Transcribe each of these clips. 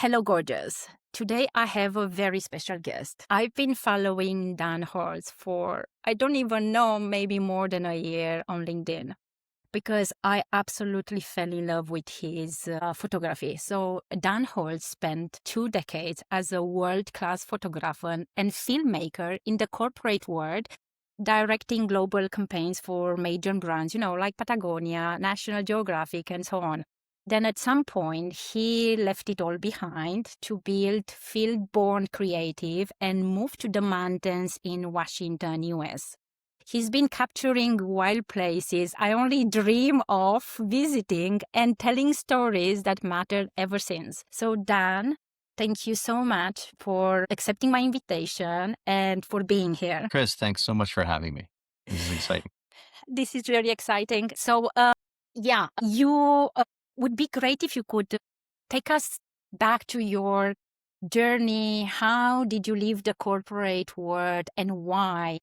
Hello, gorgeous. Today I have a very special guest. I've been following Dan Holz for, I don't even know, maybe more than a year on LinkedIn because I absolutely fell in love with his photography. So, Dan Holz spent 2 decades as a world class photographer and filmmaker in the corporate world, directing global campaigns for major brands, like Patagonia, National Geographic, and so on. Then at some point, he left it all behind to build Fieldborn Creative and move to the mountains in Washington, US. He's been capturing wild places I only dream of visiting and telling stories that mattered ever since. So, Dan, thank you so much for accepting my invitation and for being here. Chris, thanks so much for having me. This is exciting. This is very exciting. So, you would be great if you could take us back to your journey. How did you leave the corporate world and why?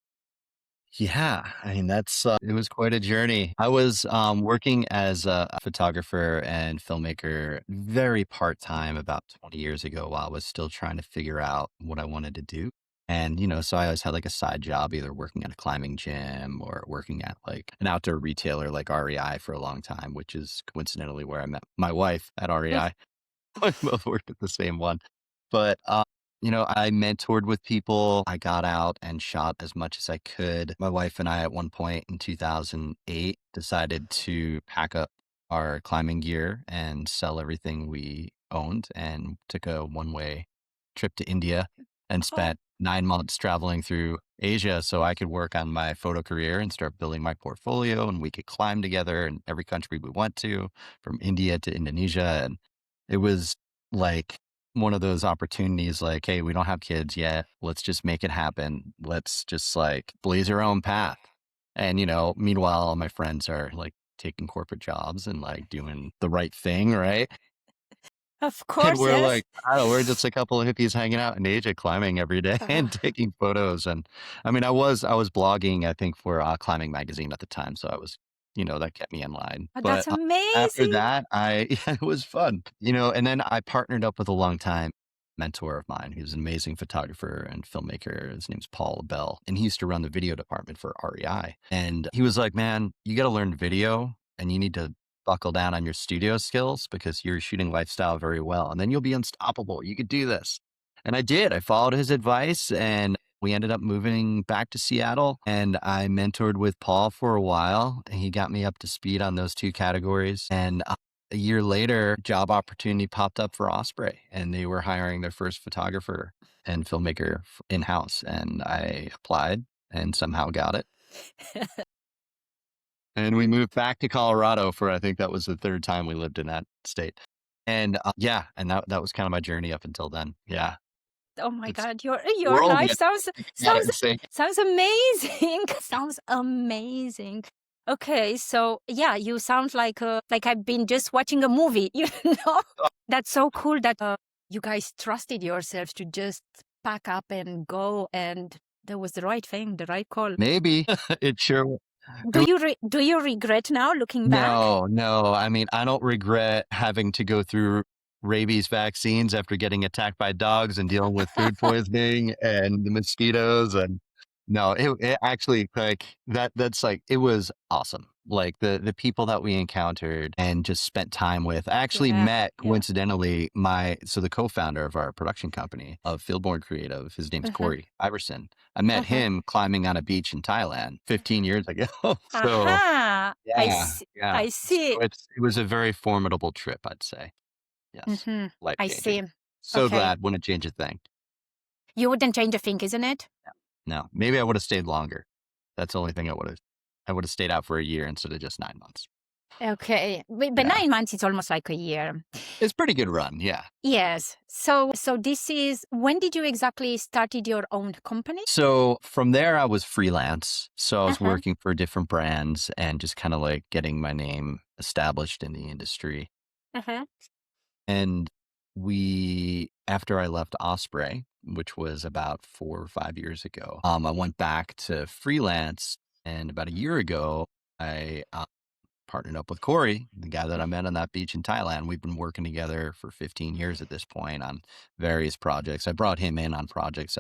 Yeah, I mean, it was quite a journey. I was working as a photographer and filmmaker very part-time about 20 years ago while I was still trying to figure out what I wanted to do. And, so I always had like a side job, either working at a climbing gym or working at like an outdoor retailer like REI for a long time, which is coincidentally where I met my wife at REI. We both worked at the same one. But, I mentored with people. I got out and shot as much as I could. My wife and I, at one point in 2008, decided to pack up our climbing gear and sell everything we owned and took a one-way trip to India and Oh, spent 9 months traveling through Asia so I could work on my photo career and start building my portfolio. And we could climb together in every country we went to, from India to Indonesia. And it was like one of those opportunities like, hey, we don't have kids yet. Let's just make it happen. Let's just like blaze our own path. And, meanwhile, all my friends are like taking corporate jobs and like doing the right thing, right? of And course, we're yes. like, oh, we're just a couple of hippies hanging out in Asia, climbing every day and taking photos. And I mean, I was blogging, I think, for Climbing Magazine at the time. So I was, that kept me in line. Oh, But that's after amazing. that, it was fun, and then I partnered up with a longtime mentor of mine who's an amazing photographer and filmmaker. His name's Paul Bell, and he used to run the video department for REI. And he was like, man, you got to learn video and you need to buckle down on your studio skills because you're shooting lifestyle very well. And then you'll be unstoppable. You could do this. And I did. I followed his advice and we ended up moving back to Seattle. And I mentored with Paul for a while. And he got me up to speed on those two categories. And a year later, job opportunity popped up for Osprey and they were hiring their first photographer and filmmaker in-house. And I applied and somehow got it. And we moved back to Colorado for, I think that was the third time we lived in that state. And and that was kind of my journey up until then. Yeah. Oh my It's God, your world life gets sounds kind of sounds insane. sounds amazing. Sounds amazing. Okay, so yeah, you sound like I've been just watching a movie, you know? That's so cool that you guys trusted yourselves to just pack up and go, and that was the right thing, the right call. Maybe it sure Do you regret now looking back? No. I mean, I don't regret having to go through rabies vaccines after getting attacked by dogs and dealing with food poisoning and the mosquitoes. And no, it actually like that's like, it was awesome. Like the people that we encountered and just spent time with. I actually Yeah, met yeah. coincidentally the co-founder of our production company of Fieldborn Creative, his name's Uh-huh, Cory. I met uh-huh. him climbing on a beach in Thailand 15 years ago. So Aha! yeah, yeah. I see. So it was a very formidable trip, I'd say. Yes. Mm-hmm. Life I changing. see. So Okay. glad, wouldn't change a thing. You wouldn't change a thing, isn't it? No, maybe I would have stayed longer. That's the only thing I would have stayed out for a year instead of just 9 months. Okay. But Yeah. 9 months is almost like a year. It's a pretty good run. Yeah. Yes. So this is when did you exactly started your own company? So from there, I was freelance. So I was Uh-huh. working for different brands and just kind of like getting my name established in the industry. Uh-huh. And after I left Osprey, which was about 4 or 5 years ago, I went back to freelance. And about a year ago, I partnered up with Cory, the guy that I met on that beach in Thailand. We've been working together for 15 years at this point on various projects. I brought him in on projects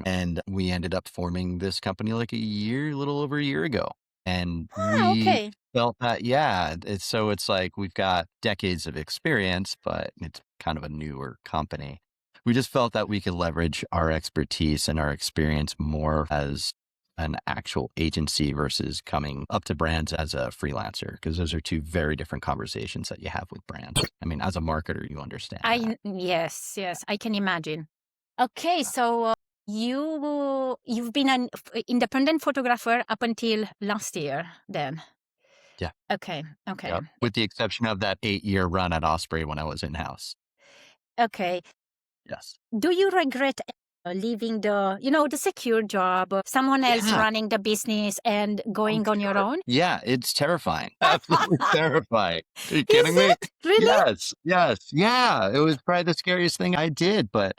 and we ended up forming this company like a little over a year ago. And Ah, we okay. felt that, yeah, it's like we've got decades of experience, but it's kind of a newer company. We just felt that we could leverage our expertise and our experience more as an actual agency versus coming up to brands as a freelancer, because those are two very different conversations that you have with brands. I mean, as a marketer, you understand that. Yes, yes, I can imagine. Okay, so you've been an independent photographer up until last year, then. Yeah. Okay, okay, Yep. With the exception of that 8-year run at Osprey when I was in house. okay. Yes. Do you regret leaving the secure job, someone else Yeah. running the business and Oh, going on your sure. own? Yeah, it's terrifying. Absolutely terrifying. Are you Is kidding me? it really? Yes, yes, yeah. It was probably the scariest thing I did. But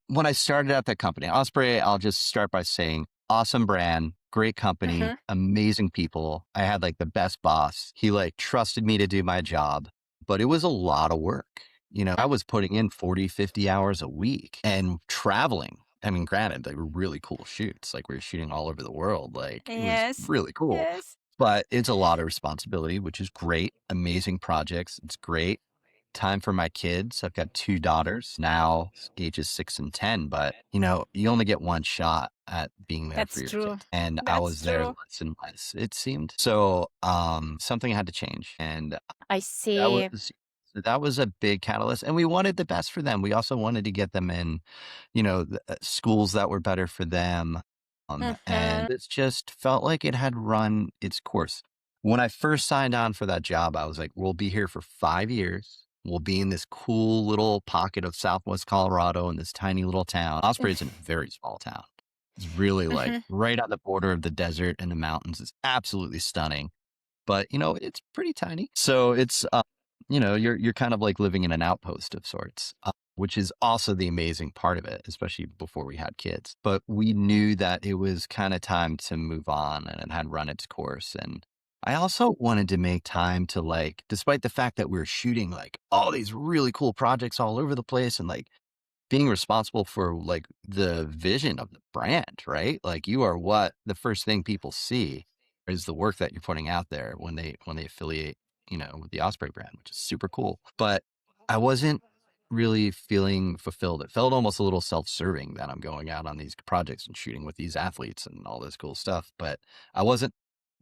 when I started at that company, Osprey, I'll just start by saying awesome brand, great company, Mm-hmm. amazing people. I had like the best boss. He like trusted me to do my job, but it was a lot of work. I was putting in 40, 50 hours a week and traveling. I mean, granted, they were really cool shoots. Like we were shooting all over the world. Like it was Yes, really cool, yes. but it's a lot of responsibility, which is great. Amazing projects. It's great. Time for my kids. I've got 2 daughters now, ages 6 and 10, but you only get one shot at being there for That's your true. kids. And I That's was there true. less and less, it seemed. So, something had to change. And I that see. was that was a big catalyst, and we wanted the best for them. We also wanted to get them in, schools that were better for them, Mm-hmm. and it just felt like it had run its course. When I first signed on for that job, I was like, "We'll be here for 5 years. We'll be in this cool little pocket of Southwest Colorado in this tiny little town." Osprey's in a very small town. It's really, like, Mm-hmm. right on the border of the desert and the mountains. It's absolutely stunning, but it's pretty tiny. So it's you're kind of like living in an outpost of sorts, which is also the amazing part of it, especially before we had kids. But we knew that it was kind of time to move on, and it had run its course. And I also wanted to make time to, like, despite the fact that we were shooting like all these really cool projects all over the place and like being responsible for like the vision of the brand, right? Like you are what the first thing people see is the work that you're putting out there when they affiliate, with the Osprey brand, which is super cool. But I wasn't really feeling fulfilled. It felt almost a little self-serving that I'm going out on these projects and shooting with these athletes and all this cool stuff. But I wasn't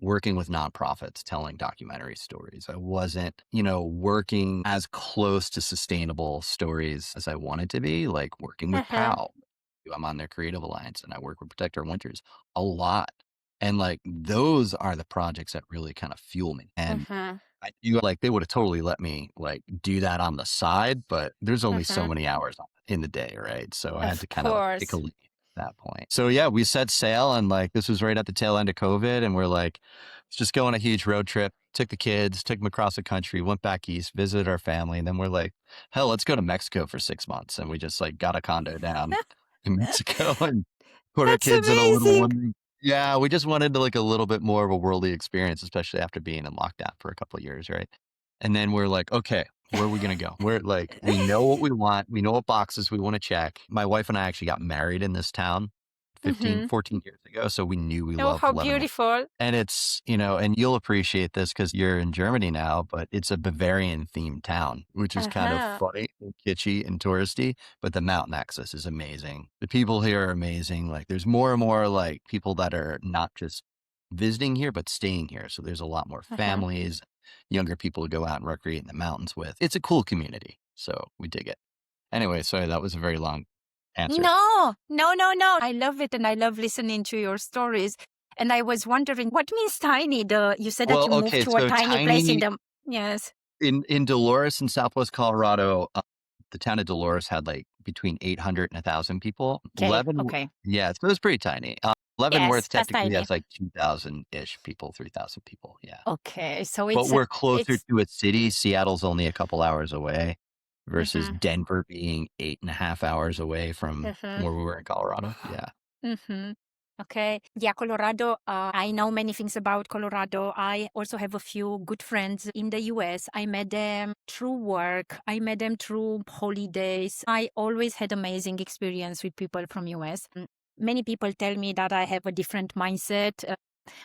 working with nonprofits telling documentary stories. I wasn't, working as close to sustainable stories as I wanted to be, like working with Mm-hmm. POW. I'm on their creative alliance and I work with Protect Our Winters a lot. And like those are the projects that really kind of fuel me. And Mm-hmm. I feel like they would have totally let me like do that on the side, but there's only so Mm-hmm. many hours in the day, right? So I had to Of kind of like take a course. leap at that point. So yeah, we set sail, and like this was right at the tail end of COVID, and we're like, let's just go on a huge road trip. Took the kids, took them across the country, went back east, visited our family, and then we're like, hell, let's go to Mexico for 6 months. And we just like got a condo down in Mexico and put our That's kids in a little amazing. one. Yeah, we just wanted to like a little bit more of a worldly experience, especially after being in lockdown for a couple of years, right? And then we're like, okay, where are we gonna go? We're like, we know what we want. We know what boxes we want to check. My wife and I actually got married in this town 15, Mm-hmm. 14 years ago. So we knew we Oh, loved how Leavenworth. beautiful. And it's, and you'll appreciate this because you're in Germany now, but it's a Bavarian themed town, which is kind of Uh-huh. funny and kitschy and touristy, but the mountain access is amazing. The people here are amazing. Like there's more and more like people that are not just visiting here, but staying here. So there's a lot more Uh-huh. families, younger people to go out and recreate in the mountains with. It's a cool community. So we dig it. Anyway, sorry, that was a very long answer. No, no, no, no. I love it and I love listening to your stories. And I was wondering, what means tiny? You said that Well, you moved okay, to a so tiny place in tiny the yes. in Dolores in Southwest Colorado, the town of Dolores had like between 800 and 1,000 people. Okay, okay. Yeah, so it was pretty tiny. Yes, Leavenworth that's technically tiny. has like 2,000-ish people, 3,000 people. Yeah. Okay, so But we're closer it's to a city. Seattle's only a couple hours away versus mm-hmm, Denver being 8.5 hours away from mm-hmm, where we were in Colorado. Yeah. mm-hmm. Okay. Yeah, Colorado. I know many things about Colorado. I also have a few good friends in the US. I met them through work. I met them through holidays. I always had amazing experience with people from US. Many people tell me that I have a different mindset.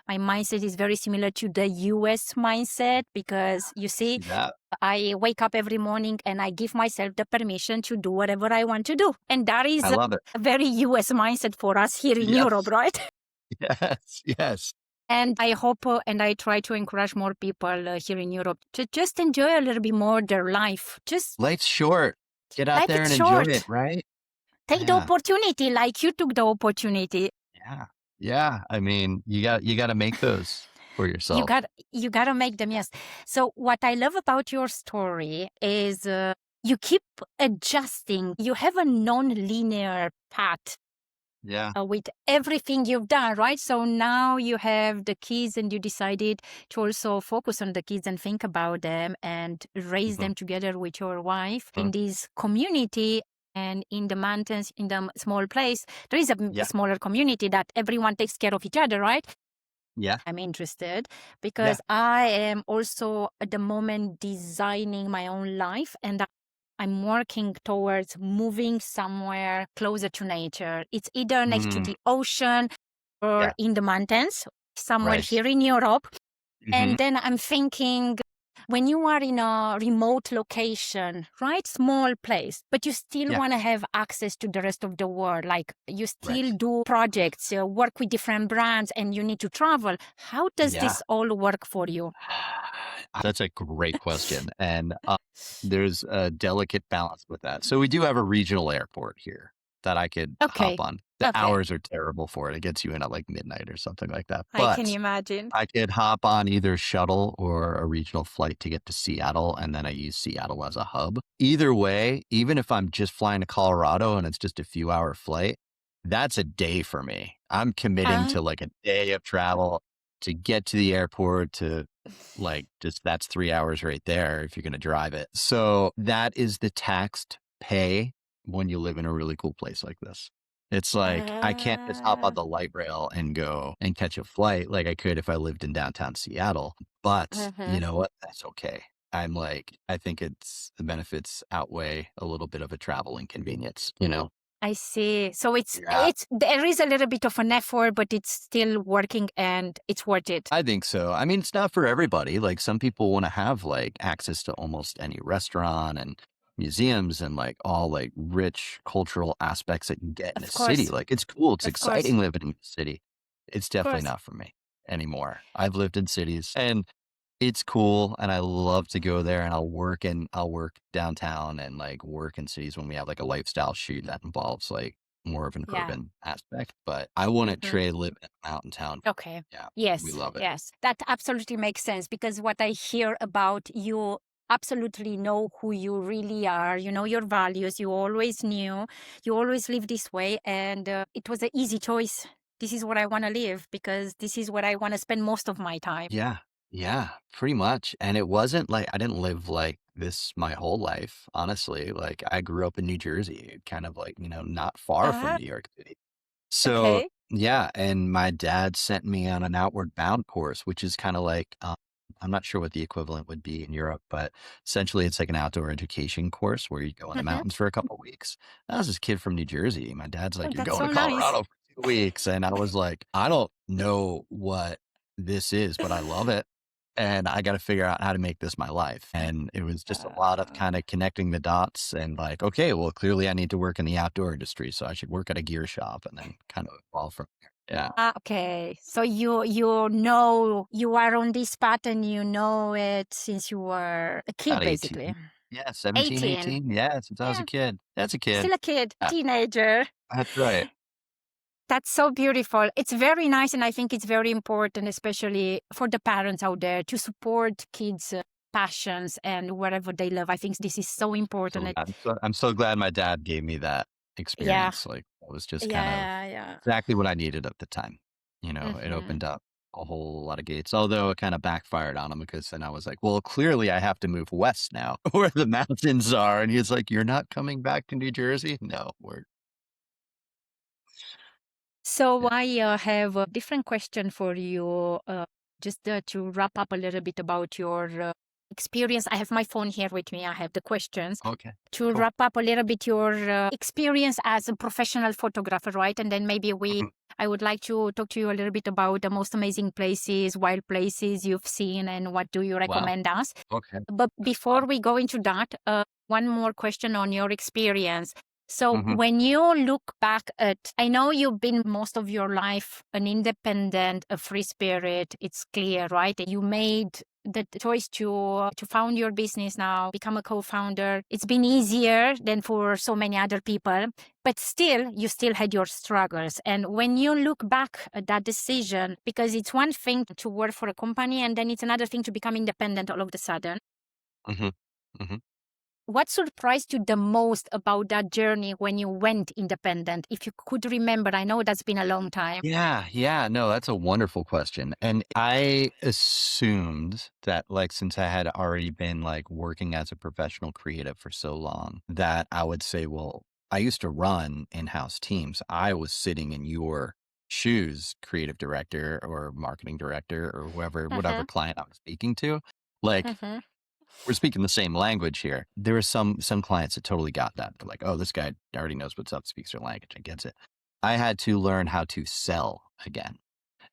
My mindset is very similar to the US mindset because you see, See that? I wake up every morning and I give myself the permission to do whatever I want to do. And that I is love it. a very US mindset for us here in Europe, Yes. right? Yes. Yes. And I hope and I try to encourage more people here in Europe to just enjoy a little bit more their life. Just Life's short. Get out life there is and enjoy it, short. right? Take the Yeah. opportunity like you took the opportunity. Yeah. Yeah. I mean, you got to make those for You yourself. got you got to make them, yes. So what I love about your story is you keep adjusting. You have a non-linear path Yeah. with everything you've done, right? So now you have the kids and you decided to also focus on the kids and think about them and raise Mhm. them together with your wife Mhm. in this community. And in the mountains, in the small place, there is a Yeah. smaller community that everyone takes care of each other, right? Yeah. I'm interested Yeah. because I am also at the moment designing my own life and I'm working towards moving somewhere closer to nature. It's either next to Mm, the ocean or yeah. in the mountains, somewhere Right. here in Europe. Hmm. And then I'm thinking when you are in a remote location, right? Small place, but you still Yeah. want to have access to the rest of the world. Like you still Right. do projects, work with different brands, and you need to travel. How does Yeah. this all work for you? That's a great question. And there's a delicate balance with that. So we do have a regional airport here that I could hop Okay. on. The Okay. hours are terrible for it. It gets you in at like midnight or something like that. I can But imagine. I could hop on either shuttle or a regional flight to get to Seattle, and then I use Seattle as a hub. Either way, even if I'm just flying to Colorado and it's just a few hour flight, that's a day for me. I'm committing Uh, to like a day of travel to get to the airport to like just that's 3 hours right there if you're going to drive it. So that is the taxed pay when you live in a really cool place like this. It's like I can't just hop on uh, the light rail and go and catch a flight like I could if I lived in downtown Seattle. But you mhm. know what? That's okay. I'm like, I think it's the benefits outweigh a little bit of a travel inconvenience, you know? I see. So it's Yeah. it's there is a little bit of an effort, but it's still working and it's worth it. I think so. I mean, it's not for everybody. Like some people want to have like access to almost any restaurant and museums and like all like rich cultural aspects that you get in a Of city. course. Like it's cool. It's Of course. exciting living in a city. It's Of definitely course. not for me anymore. I've lived in cities and it's cool and I love to go there and I'll work downtown and like work in cities when we have like a lifestyle shoot that involves like more of an Yeah. urban aspect. But I wouldn't Mhm. trade living in a mountain town. Okay. Yeah, we Yes, love it. yes. That absolutely makes sense because what I hear about you absolutely know who you really are. You know your values. You always knew. You always live this way. And it was an easy choice. This is what I want to live because this is what I want to spend most of my time. Yeah. Yeah, pretty much. And it wasn't like I didn't live like this my whole life, honestly. Like I grew up in New Jersey, kind of like, not far from Uh-huh. New York City. So, Okay. yeah, and my dad sent me on an outward bound course, which is kind of like I'm not sure what the equivalent would be in Europe, but essentially it's like an outdoor education course where you go in the Mm-hmm. mountains for a couple weeks. I was this kid from New Jersey. My dad's Oh, like, "You're that's going so to nice. Colorado for 2 weeks," and I was like, "I don't know what this is, but I love it." And I got to figure out how to make this my life. And it was just a lot of kind Uh, of connecting the dots and like, okay, well, clearly I need to work in the outdoor industry. So I should work at a gear shop and then kind of evolve from there. Yeah. okay. So you know you are on this path and you know it since you were a kid, About 18. basically. Yeah. 17, 18. 18. Yeah. Since I was a Yeah. kid. That's a kid. Still a kid, Yeah, teenager. that's right. That's so beautiful. It's very nice, and I think it's very important, especially for the parents out there, to support kids' passions and whatever they love. I think this is so So important. I'm so glad my dad gave me that Yeah, experience. Like it was just kind of yeah, yeah. exactly what I needed at the time. It Hmm. opened up a whole lot of gates, although it kind of backfired on him because then I was like, well, clearly I have to move west now where the mountains are. And he's like, you're not coming back to New Jersey? No, we're So Yeah. I have a different question for you, just to wrap up a little bit about your experience. I have my phone here with me. I have the questions. Okay. To Cool. wrap up a little bit your experience as a professional photographer, right? And then maybe Mhm. I would like to talk to you a little bit about the most amazing places, wild places you've seen, and what do you Wow. recommend us. Okay. But That's before fun. we go into that, one more question on your experience. So Mhm. when you look back at, I know you've been most of your life an independent, a free spirit. It's clear, right? You made the choice to found your business now, become a co-founder. It's been easier than for so many other people, but still, you still had your struggles. And when you look back at that decision, because it's one thing to work for a company, and then it's another thing to become independent all of a sudden. Mhm. Mhm. What surprised you the most about that journey when you went independent? If you could remember, I know that's been a long time. Yeah, yeah, no, that's a wonderful question. And I assumed that, like, since I had already been like working as a professional creative for so long, that I would say, well, I used to run in-house teams. I was sitting in your shoes, creative director or marketing director or whatever Mm-hmm. client I was speaking to. Like, Mm-hmm. we're speaking the same language here. There are some clients that totally got that. They're like, oh, this guy already knows what's up, speaks their language, and gets it. I had to learn how to sell again.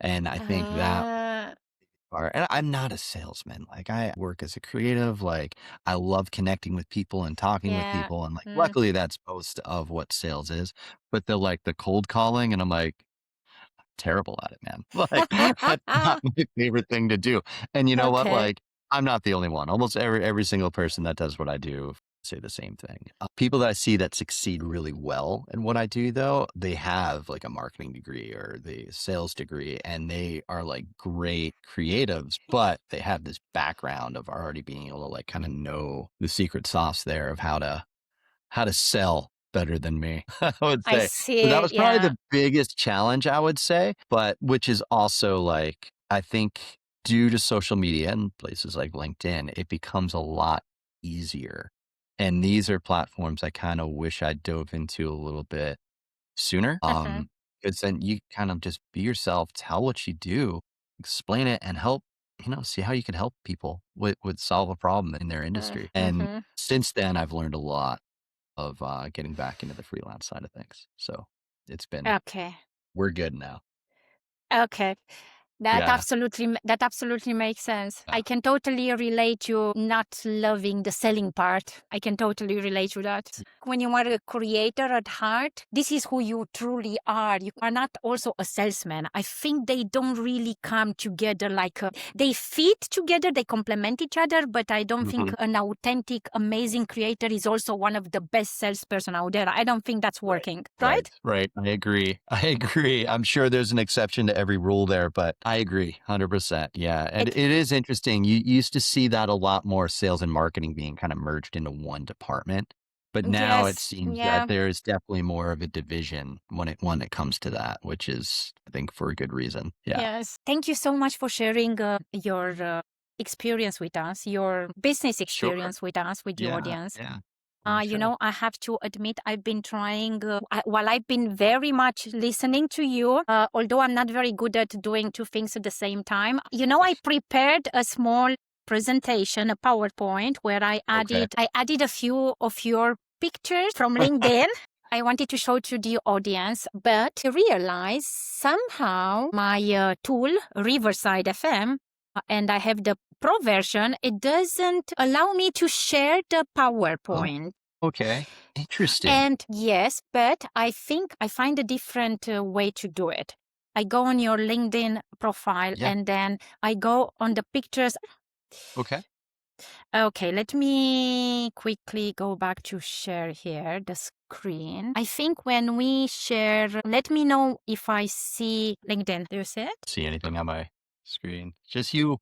And I think that Uh, part, and I'm not a salesman. Like, I work as a creative. Like, I love connecting with people and talking with yeah. people. And like, Mm. luckily that's most of what sales is. But the cold calling, and I'm like, terrible at it, man. Like, that's not my favorite thing to do. And you know what? Okay. Like, I'm not the only one. Almost every single person that does what I do say the same thing. People that I see that succeed really well in what I do, though, they have like a marketing degree or the sales degree, and they are like great creatives, but they have this background of already being able to like kind of know the secret sauce there of how to sell better than me, I would I say. So that see. was probably Yeah. the biggest challenge, I would say, but which is also like, I think due to social media and places like LinkedIn, it becomes a lot easier. And these are platforms I kind of wish I dove into a little bit sooner. Mm-hmm. Because then you kind of just be yourself, tell what you do, explain it, and help, see how you can help people with solve a problem in their industry. And Mm-hmm. since then, I've learned a lot of getting back into the freelance side of things. So it's been, Okay. we're good now. Okay. Yeah. That absolutely makes sense. Yeah. I can totally relate to not loving the selling part. I can totally relate to that. When you are a creator at heart, this is who you truly are. You are not also a salesman. I think they don't really come together like they fit together, they complement each other, but I don't think Mhm. an authentic, amazing creator is also one of the best salesperson out there. I don't think that's Right. working, right? Right. Right. I agree. I agree. I'm sure there's an exception to every rule there, but I agree 100%. Yeah. And It, it is interesting. You used to see that a lot more, sales and marketing being kind of merged into one department. But now it yes, seems that yeah. there is definitely more of a division when it comes to that, which is, I think, for a good reason. Yeah. Yes. Thank you so much for sharing your experience with us, your business Sure. experience with us, with the Yeah. audience. Yeah. For You sure. know, I have to admit, I've been trying, while I've been very much listening to you, although I'm not very good at doing two things at the same time. You know, I prepared a small presentation, a PowerPoint, where Okay. I added a few of your pictures from LinkedIn. I wanted to show to the audience, but I realized somehow my tool, Riverside FM, and I have the Pro version, it doesn't allow me to share the Oh, PowerPoint. okay. Interesting. And yes, but I think I find a different way to do it. I go on your LinkedIn profile Yeah. and then I go on the pictures. Okay. Okay, let me quickly go back to share here the screen. I think when we share, let me know if I see LinkedIn. Do you see it? See anything on my screen? Just you and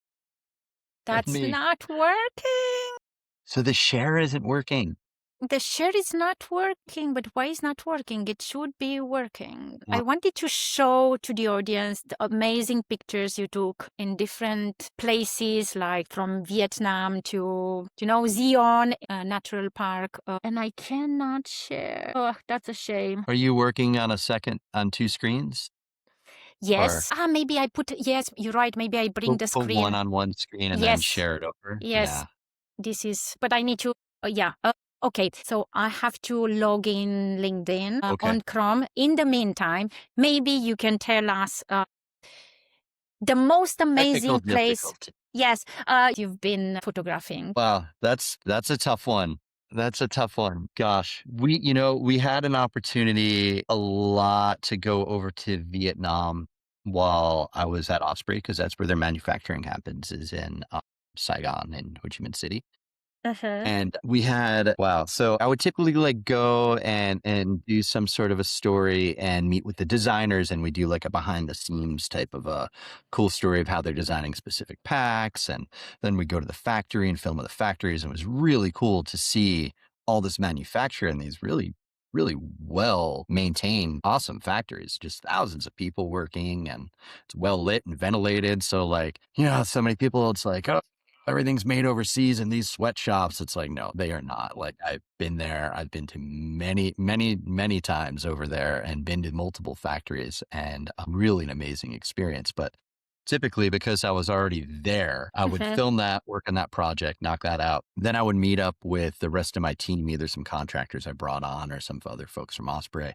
That's me. not working. So the share isn't working. The share is not working, but why is not working? It should be working. I Well, wanted to show to the audience the amazing pictures you took in different places, like from Vietnam to, Zion Natural Park. And I cannot share. Oh, that's a shame. are you working on two screens? Or Yes. Maybe I put, yes, you're right. Maybe I bring the put one screen. on one screen and then Yes. share it over? Yes. Yeah. This is, but I need to, yeah. Okay. So I have to log in LinkedIn Okay. on Chrome. In the meantime, maybe you can tell us the most Technical amazing place. difficulty. Yes. You've been photographing. Wow, that's a tough one. That's a tough one. Gosh, we had an opportunity a lot to go over to Vietnam while I was at Osprey because that's where their manufacturing happens, is in Saigon and Ho Chi Minh City. Uh-huh. And we had, wow. So I would typically like go and do some sort of a story and meet with the designers, and we do like a behind the scenes type of a cool story of how they're designing specific packs. And then we go to the factory and film at the factories. And it was really cool to see all this manufacture in these really, really well maintained, awesome factories, just thousands of people working, and it's well lit and ventilated. So like, so many people, it's like, oh, everything's made overseas in these sweatshops. It's like, no, they are not. Like, I've been there. I've been to many, many, many times over there and been to multiple factories, and really an amazing experience. But typically, because I was already there, I would Uh-huh. film that, work on that project, knock that out. Then I would meet up with the rest of my team, either some contractors I brought on or some other folks from Osprey,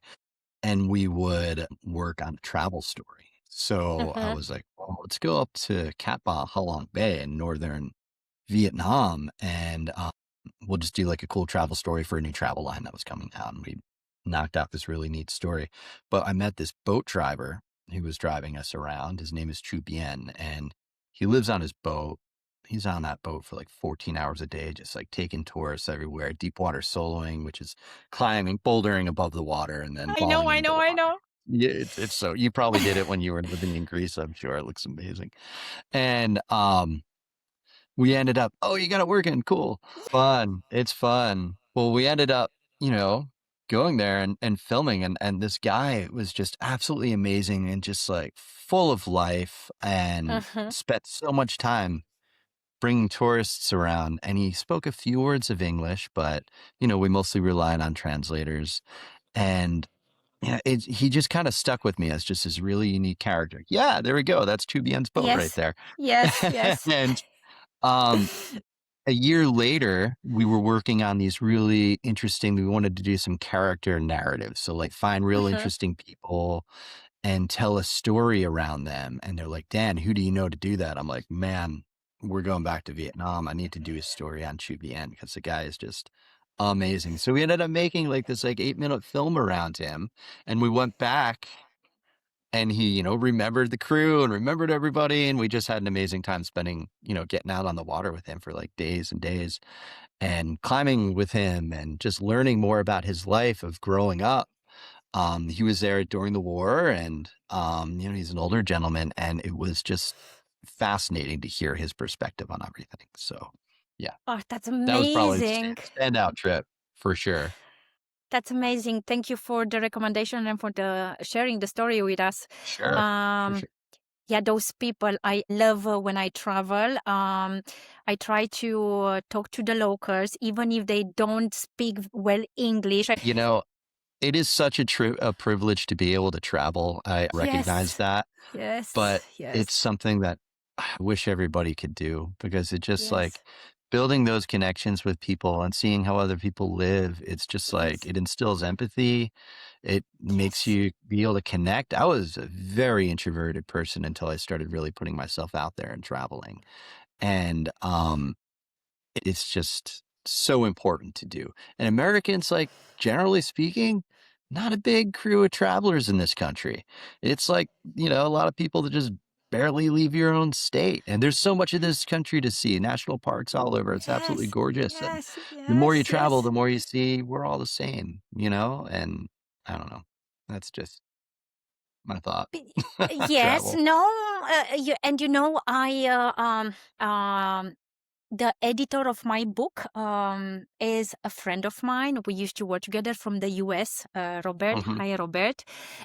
and we would work on a travel story. So I Uh-huh. was like, well, let's go up to Cat Ba Halong Bay in northern Vietnam, and we'll just do like a cool travel story for a new travel line that was coming out. And we knocked out this really neat story. But I met this boat driver who was driving us around. His name is Chu Bien, and he lives on his boat. He's on that boat for like 14 hours a day, just like taking tourists everywhere, deep water soloing, which is climbing, bouldering above the water and then I know, falling I into the know, I water. know. Yeah, it's so you probably did it when you were living in Greece, I'm sure. It looks amazing. And we ended up, oh, you got it working. Cool. Fun. It's fun. Well, we ended up, you know, going there and filming, and this guy was just absolutely amazing and just like full of life and Uh-huh. spent so much time bringing tourists around. And he spoke a few words of English, but, we mostly relied on translators. And yeah, he just kind of stuck with me as just this really unique character. Yeah, there we go. That's Tubien's boat right Yes. there. Yes, yes. And um a year later, we were working on these really interesting, we wanted to do some character narratives. So like find real Uh-huh. interesting people and tell a story around them. And they're like, Dan, who do you know to do that? I'm like, man, we're going back to Vietnam. I need to do a story on Chu Bien because the guy is just amazing. So we ended up making like this like 8-minute film around him. And we went back and he, remembered the crew and remembered everybody. And we just had an amazing time spending, getting out on the water with him for like days and days and climbing with him and just learning more about his life of growing up. He was there during the war, and, he's an older gentleman, and it was just fascinating to hear his perspective on everything. So, yeah, Oh, that's that was probably the amazing. standout trip for sure. That's amazing. Thank you for the recommendation and for the sharing the story with us. Sure. For Um, sure. yeah, those people I love when I travel. I try to talk to the locals, even if they don't speak well English. You know, it is such a privilege to be able to travel. I recognize Yes, that, but yes, it's yes, something that I wish everybody could do because it just yes, like building those connections with people and seeing how other people live. It's just like yes, it instills empathy. It makes yes. you be able to connect. I was a very introverted person until I started really putting myself out there and traveling. And it's just so important to do. And Americans, like, generally speaking, not a big crew of travelers in this country. It's like, a lot of people that just barely leave your own state. And there's so much of this country to see, national parks all over. It's absolutely Yes, gorgeous. And yes, the more you yes, travel, yes. the more you see we're all the same, And I don't know. That's just my thought. B- Yes, Travel. no, and I the editor of my book is a friend of mine. We used to work together from the US, Robert. Mhm. Hi, Robert.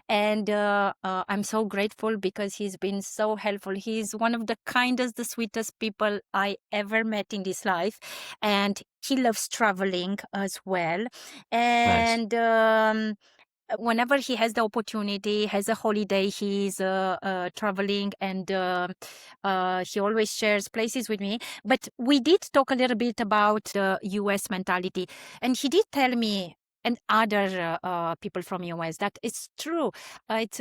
And I'm so grateful because he's been so helpful. He's one of the kindest, the sweetest people I ever met in this life. And he loves traveling as well. Nice. And whenever he has the opportunity, has a holiday, he's traveling, and he always shares places with me. But we did talk a little bit about the US mentality, and he did tell me, and other people from US, that it's true. It's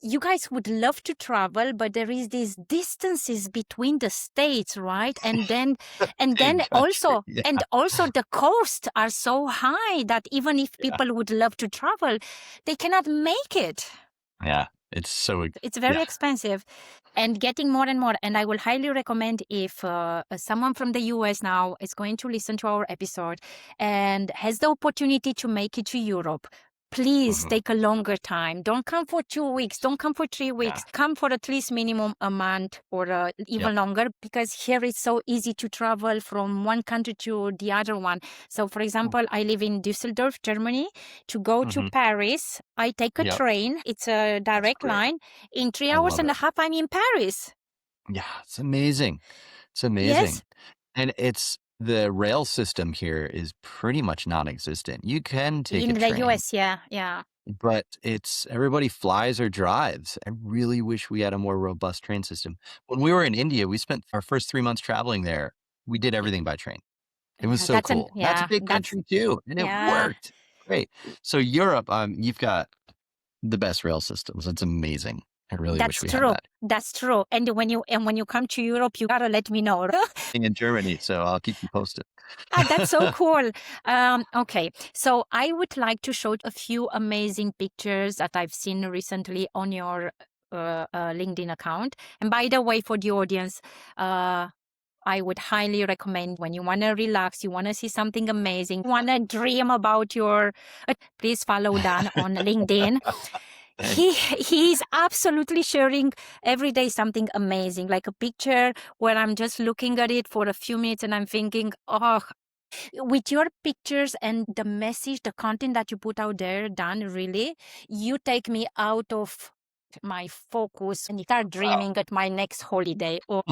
you guys would love to travel, but there is these distances between the states, right? And then Big country. also, Yeah. and also the costs are so high that even if Yeah. people would love to travel, they cannot make it. Yeah. It's so, It's very yeah. expensive and getting more and more. And I will highly recommend, if someone from the US now is going to listen to our episode and has the opportunity to make it to Europe, please Mhm. take a longer time. Don't come for 2 weeks. Don't come for 3 weeks. Yeah. Come for at least minimum a month, or Yep. even longer, because here it's so easy to travel from one country to the other one. So, for example, I live in Düsseldorf, Germany. To go to Mm-hmm. Paris, I take a Yep. train. It's a That's direct great. line. In three I hours love and it. a half, I'm in Paris. Yeah. It's amazing. It's Yes, amazing. And the rail system here is pretty much non-existent. You can take a in the train, US, yeah, yeah. but everybody flies or drives. I really wish we had a more robust train system. When we were in India, we spent our first 3 months traveling there. We did everything by train. It was so cool. That's a big That's country too, and it yeah. worked. Great. So Europe, you've got the best rail systems. It's amazing. I really wish That's we had true. that That's true. And when you come to Europe, you gotta let me know. in Germany, so I'll keep you posted. That's so cool. Okay, so I would like to show a few amazing pictures that I've seen recently on your LinkedIn account. And by the way, for the audience, I would highly recommend, when you want to relax, you want to see something amazing, want to dream about please follow Dan on LinkedIn. Thanks. He's absolutely sharing every day something amazing, like a picture where I'm just looking at it for a few minutes and I'm thinking, oh, with your pictures and the message, the content that you put out there, Dan, really, you take me out of my focus and start Wow. dreaming at my next holiday. Or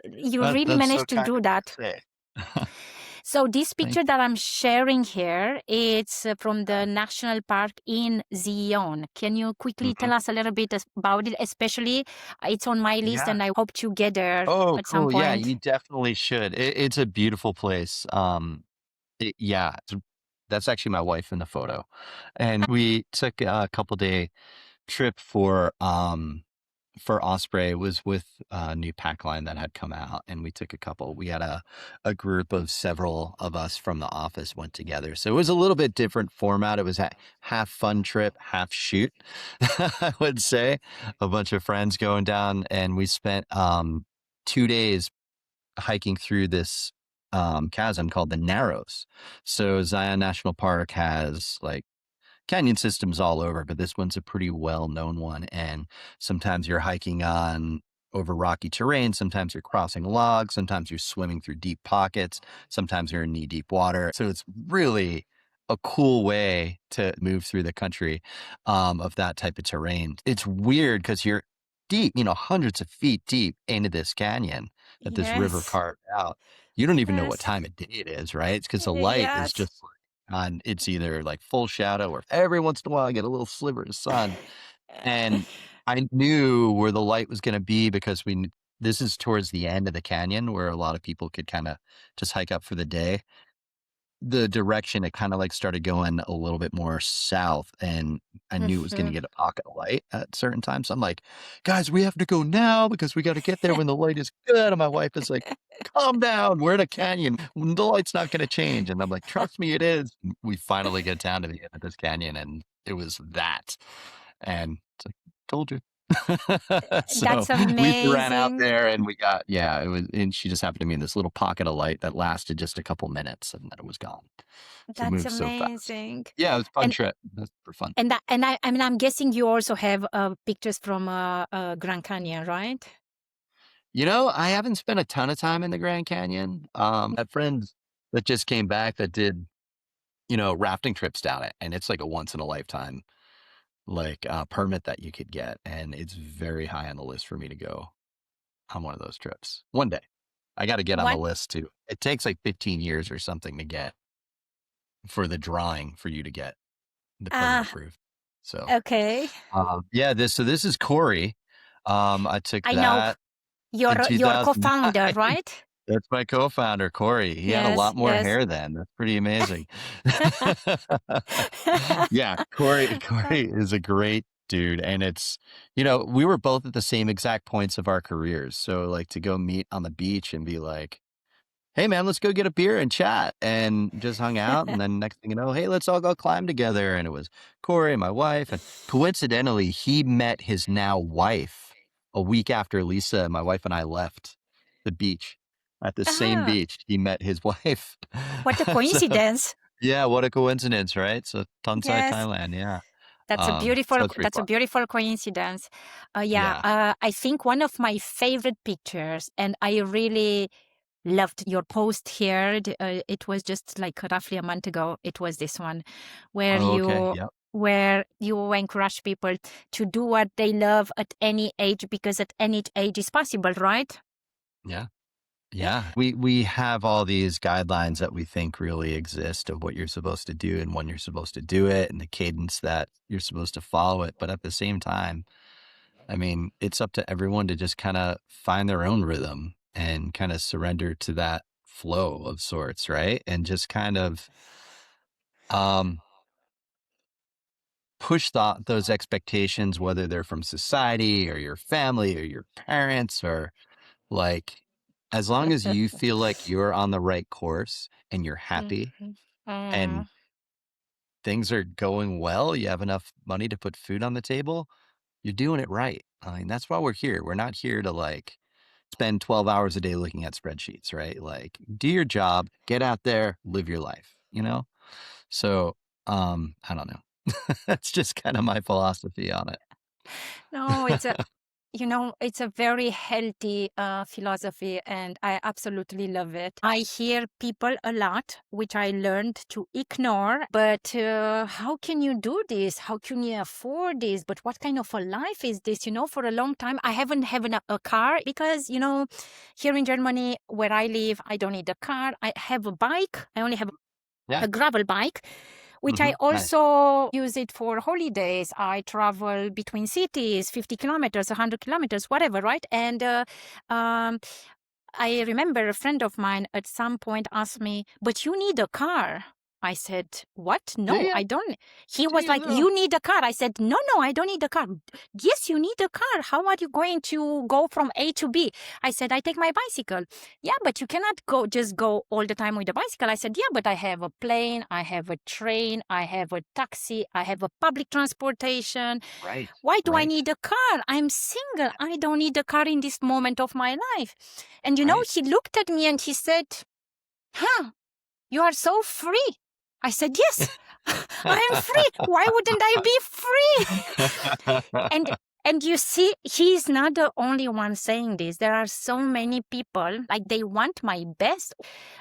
you That really that's so managed to kind do of you that. to say. So this Thank picture you. that I'm sharing here, it's from the national park in Zion. Can you quickly Mhm. tell us a little bit about it? Especially, it's on my list, Yeah. and I hope to get there Oh, at some cool. Yeah, point. you definitely should. It's a beautiful place. Yeah, that's actually my wife in the photo, and we took a couple day trip for Osprey. It was with a new pack line that had come out, and we took a couple. We had a group of several of us from the office went together, so it was a little bit different format. It was half fun trip, half shoot. I would say a bunch of friends going down, and we spent 2 days hiking through this chasm called the Narrows. So Zion National Park has like canyon systems all over, but this one's a pretty well-known one. And sometimes you're hiking on over rocky terrain, sometimes you're crossing logs, sometimes you're swimming through deep pockets, sometimes you're in knee-deep water. So it's really a cool way to move through the country of that type of terrain. It's weird because you're deep, hundreds of feet deep into this canyon that this river Yes, carved out. You don't even know what yes, time of day it is, right? It's because the light is yes. just on it's either like full shadow or every once in a while I get a little sliver of sun. And I knew where the light was going to be because this is towards the end of the canyon where a lot of people could kind of just hike up for the day. The direction it kind of like started going a little bit more south, and I knew it was going to Mhm. get a pocket of light at certain times. I'm like, guys, we have to go now because we got to get there when the light is good. And my wife is like, calm down. We're in a canyon. The light's not going to change. And I'm like, trust me, it is. And we finally get down to the end of this canyon, and it was that. And it's like, told you. So That's we ran out amazing. there and yeah, it was, and she just happened to be in this little pocket of light that lasted just a couple minutes and then it was gone. So it That's moved so fast. amazing. Yeah, it was a fun And trip. That's for fun. I mean, I'm guessing you also have pictures from Grand Canyon, right? I haven't spent a ton of time in the Grand Canyon. I have friends that just came back that did, rafting trips down it, and it's like a once in a lifetime like permit that you could get, and it's very high on the list for me to go on one of those trips one day. I got to get on the One list too. It takes like 15 years or something to get for the drawing for you to get. department Ah, approved. So, okay. yeah, this is Cory. I took I know that in your 2009. co-founder, right? That's my co-founder, Cory. He had a Yes, lot more yes. hair then. That's pretty amazing. Yeah, Cory is a great dude. And it's, we were both at the same exact points of our careers. So like to go meet on the beach and be like, hey man, let's go get a beer and chat, and just hung out. And then next thing you know, hey, let's all go climb together. And it was Cory and my wife. And coincidentally, he met his now wife a week after Lisa, my wife, and I left the beach. At the same Ah, beach, he met his wife. what a So coincidence. yeah, what a coincidence, right? So Tonsai, Yes. Thailand, yeah. That's So it's pretty that's a fun. beautiful coincidence. Yeah, Yeah. I think one of my favorite pictures, and I really loved your post here. It was just like roughly a month ago. It was this one, where Oh, okay. you Yep. encourage people to do what they love at any age, because at any age is possible, right? Yeah. Yeah. We have all these guidelines that we think really exist of what you're supposed to do and when you're supposed to do it and the cadence that you're supposed to follow it. But at the same time, I mean, it's up to everyone to just kind of find their own rhythm and kind of surrender to that flow of sorts, right? And just kind of um push those expectations, whether they're from society or your family or your parents, or like, as long as you feel like you're on the right course and you're happy Mhm. and things are going well, you have enough money to put food on the table, you're doing it right. I mean, that's why we're here. We're not here to like spend 12 hours a day looking at spreadsheets, right? Like, do your job, get out there, live your life, you know? So, I don't know. That's just kind of my philosophy on it. No, it's a very healthy philosophy, and I absolutely love it. I hear people a lot, which I learned to ignore. But how can you do this? How can you afford this? But what kind of a life is this? For a long time, I haven't had a car because, here in Germany, where I live, I don't need a car. I have a bike. I only have Yeah. a gravel bike, which I Nice. also use it for holidays. I travel between cities, 50 kilometers, 100 kilometers, whatever, right? And um, I remember a friend of mine at some point asked me, but you need a car. I said, what? Do No, you? I don't. He Do was you like, though? you need a car. I said, no, no, I don't need a car. Yes, you need a car. How are you going to go from A to B? I said, I take my bicycle. Yeah, but you cannot just go all the time with a bicycle. I said, yeah, but I have a plane, I have a train, I have a taxi, I have a public transportation. Right. Why do I Right. need a car? I'm single. I don't need a car in this moment of my life. And Right. he looked at me and he said, huh, you are so free. I said, yes, I am free. Why wouldn't I be free? and and you see, he's not the only one saying this. There are so many people, like they want my best,